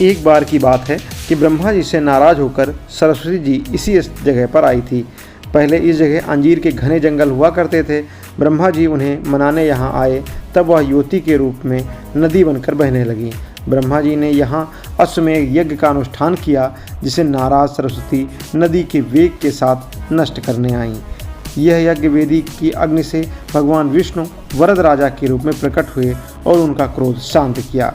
एक बार की बात है कि ब्रह्मा जी से नाराज़ होकर सरस्वती जी इसी जगह पर आई थी। पहले इस जगह अंजीर के घने जंगल हुआ करते थे। ब्रह्मा जी उन्हें मनाने यहाँ आए, तब वह युवती के रूप में नदी बनकर बहने लगी। ब्रह्मा जी ने यहाँ अश्वमेध यज्ञ का अनुष्ठान किया, जिसे नाराज सरस्वती नदी के वेग के साथ नष्ट करने आईं। यह यज्ञ वेदी की अग्नि से भगवान विष्णु वरद राजा के रूप में प्रकट हुए और उनका क्रोध शांत किया।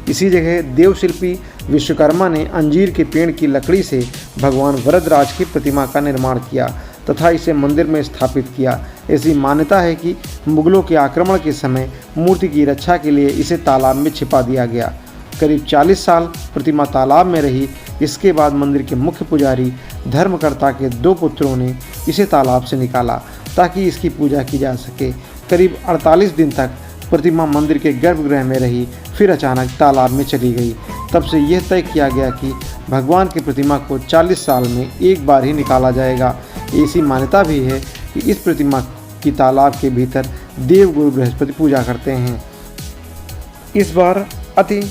इसी जगह देवशिल्पी विश्वकर्मा ने अंजीर के पेड़ की लकड़ी से भगवान वरदराज की प्रतिमा का निर्माण किया तथा इसे मंदिर में स्थापित किया। ऐसी मान्यता है कि मुगलों के आक्रमण के समय मूर्ति की रक्षा के लिए इसे तालाब में छिपा दिया गया। करीब 40 साल प्रतिमा तालाब में रही। इसके बाद मंदिर के मुख्य पुजारी धर्मकर्ता के 2 पुत्रों ने इसे तालाब से निकाला ताकि इसकी पूजा की जा सके। करीब 48 दिन तक प्रतिमा मंदिर के गर्भगृह में रही, फिर अचानक तालाब में चली गई। तब से यह तय किया गया कि भगवान की प्रतिमा को 40 साल में एक बार ही निकाला जाएगा। ऐसी मान्यता भी है कि इस प्रतिमा की तालाब के भीतर देवगुरु बृहस्पति पूजा करते हैं। इस बार अति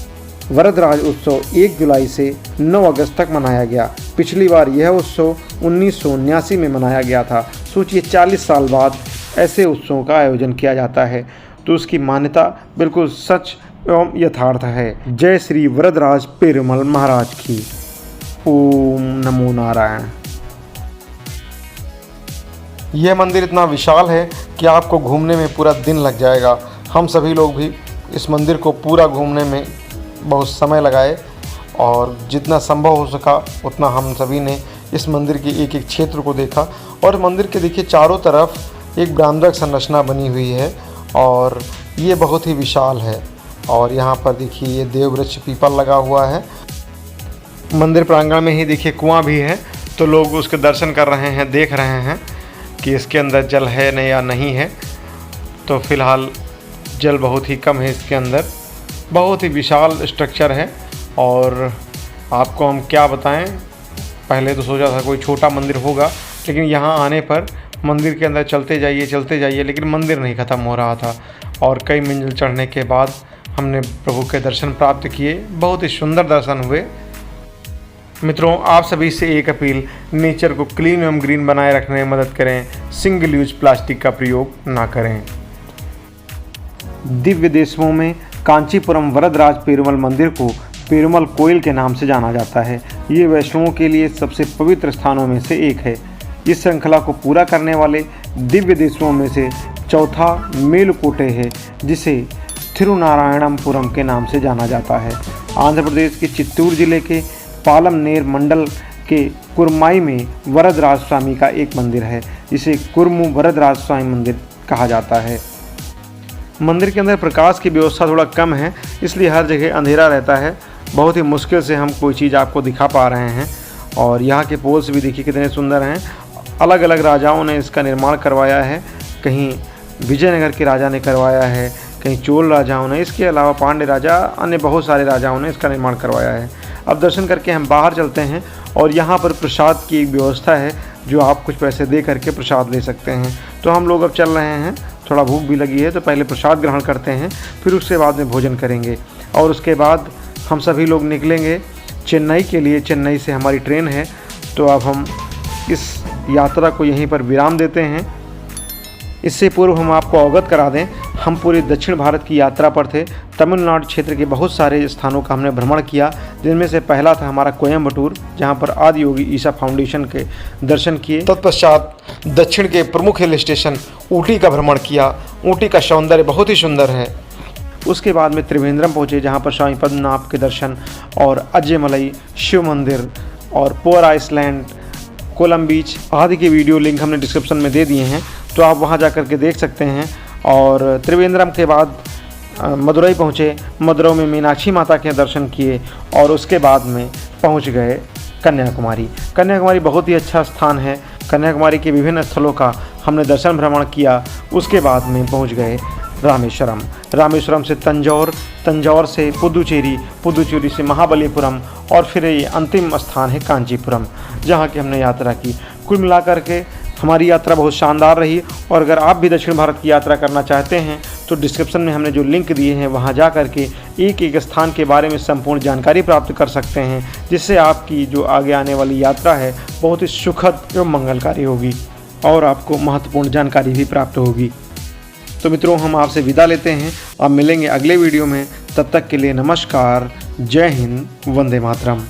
वरदराज उत्सव 1 जुलाई से 9 अगस्त तक मनाया गया। पिछली बार यह उत्सव 1979 में मनाया गया था। सोचिए 40 साल बाद ऐसे उत्सवों का आयोजन किया जाता है, तो उसकी मान्यता बिल्कुल सच एवं यथार्थ है। जय श्री वरदराज पेरुमल महाराज की। ओम नमो नारायण। यह मंदिर इतना विशाल है कि आपको घूमने में पूरा दिन लग जाएगा। हम सभी लोग भी इस मंदिर को पूरा घूमने में बहुत समय लगाए और जितना संभव हो सका उतना हम सभी ने इस मंदिर के एक एक क्षेत्र को देखा। और मंदिर के देखिए चारों तरफ एक बरामदक संरचना बनी हुई है और ये बहुत ही विशाल है। और यहाँ पर देखिए ये देववृक्ष पीपल लगा हुआ है। मंदिर प्रांगण में ही देखिए कुआं भी है, तो लोग उसके दर्शन कर रहे हैं, देख रहे हैं कि इसके अंदर जल है या नहीं है। तो फिलहाल जल बहुत ही कम है इसके अंदर। बहुत ही विशाल स्ट्रक्चर है और आपको हम क्या बताएं, पहले तो सोचा था कोई छोटा मंदिर होगा, लेकिन यहाँ आने पर मंदिर के अंदर चलते जाइए लेकिन मंदिर नहीं ख़त्म हो रहा था। और कई मंजिल चढ़ने के बाद हमने प्रभु के दर्शन प्राप्त किए। बहुत ही सुंदर दर्शन हुए। मित्रों, आप सभी से एक अपील, नेचर को क्लीन एवं ग्रीन बनाए रखने में मदद करें। सिंगल यूज प्लास्टिक का प्रयोग ना करें। दिव्य देशों में कांचीपुरम वरदराज पेरुमल मंदिर को पेरुमल कोयल के नाम से जाना जाता है। ये वैष्णवों के लिए सबसे पवित्र स्थानों में से एक है। इस श्रृंखला को पूरा करने वाले दिव्य देशों में से चौथा मेलुकोटे है, जिसे थिरुनारायणपुरम के नाम से जाना जाता है। आंध्र प्रदेश के चित्तूर जिले के पालमनेर मंडल के कुरमाई में वरदराज स्वामी का एक मंदिर है, जिसे कुरमु वरदराज स्वामी मंदिर कहा जाता है। मंदिर के अंदर प्रकाश की व्यवस्था थोड़ा कम है, इसलिए हर जगह अंधेरा रहता है। बहुत ही मुश्किल से हम कोई चीज़ आपको दिखा पा रहे हैं। और यहाँ के पोल्स भी देखिए कितने सुंदर हैं। अलग अलग राजाओं ने इसका निर्माण करवाया है। कहीं विजयनगर के राजा ने करवाया है, कहीं चोल राजाओं ने, इसके अलावा पांड्य राजा, अन्य बहुत सारे राजाओं ने इसका निर्माण करवाया है। अब दर्शन करके हम बाहर चलते हैं और यहाँ पर प्रसाद की एक व्यवस्था है, जो आप कुछ पैसे दे करके प्रसाद ले सकते हैं। तो हम लोग अब चल रहे हैं, थोड़ा भूख भी लगी है, तो पहले प्रसाद ग्रहण करते हैं, फिर उसके बाद में भोजन करेंगे। और उसके बाद हम सभी लोग निकलेंगे चेन्नई के लिए। चेन्नई से हमारी ट्रेन है। तो अब हम इस यात्रा को यहीं पर विराम देते हैं। इससे पूर्व हम आपको अवगत करा दें, हम पूरे दक्षिण भारत की यात्रा पर थे। तमिलनाडु क्षेत्र के बहुत सारे स्थानों का हमने भ्रमण किया, जिनमें से पहला था हमारा कोयम्बटूर, जहां पर आदि योगी ईसा फाउंडेशन के दर्शन किए। तत्पश्चात दक्षिण के प्रमुख हिल स्टेशन ऊटी का भ्रमण किया। ऊटी का सौंदर्य बहुत ही सुंदर है। उसके बाद में त्रिवेंद्रम पहुँचे, जहाँ पर स्वामी पद्मनाभ के दर्शन और अजयमलई शिव मंदिर और पोर आइसलैंड, कोलम बीच आदि के वीडियो लिंक हमने डिस्क्रिप्शन में दे दिए हैं, तो आप वहां जाकर के देख सकते हैं। और त्रिवेंद्रम के बाद मदुरई पहुंचे। मदुरई में मीनाक्षी माता के दर्शन किए और उसके बाद में पहुंच गए कन्याकुमारी। कन्याकुमारी बहुत ही अच्छा स्थान है। कन्याकुमारी के विभिन्न स्थलों का हमने दर्शन भ्रमण किया। उसके बाद में पहुंच गए रामेश्वरम। रामेश्वरम से तंजौर, तंजौर से पुदुचेरी, पुदुचेरी से महाबलीपुरम और फिर ये अंतिम स्थान है कांचीपुरम, जहाँ की हमने यात्रा की। कुल मिलाकर के हमारी यात्रा बहुत शानदार रही। और अगर आप भी दक्षिण भारत की यात्रा करना चाहते हैं तो डिस्क्रिप्शन में हमने जो लिंक दिए हैं वहां जा कर के एक एक स्थान के बारे में संपूर्ण जानकारी प्राप्त कर सकते हैं, जिससे आपकी जो आगे आने वाली यात्रा है बहुत ही सुखद एवं मंगलकारी होगी और आपको महत्वपूर्ण जानकारी भी प्राप्त होगी। तो मित्रों, हम आपसे विदा लेते हैं। अब मिलेंगे अगले वीडियो में। तब तक के लिए नमस्कार, जय हिंद, वंदे मातरम।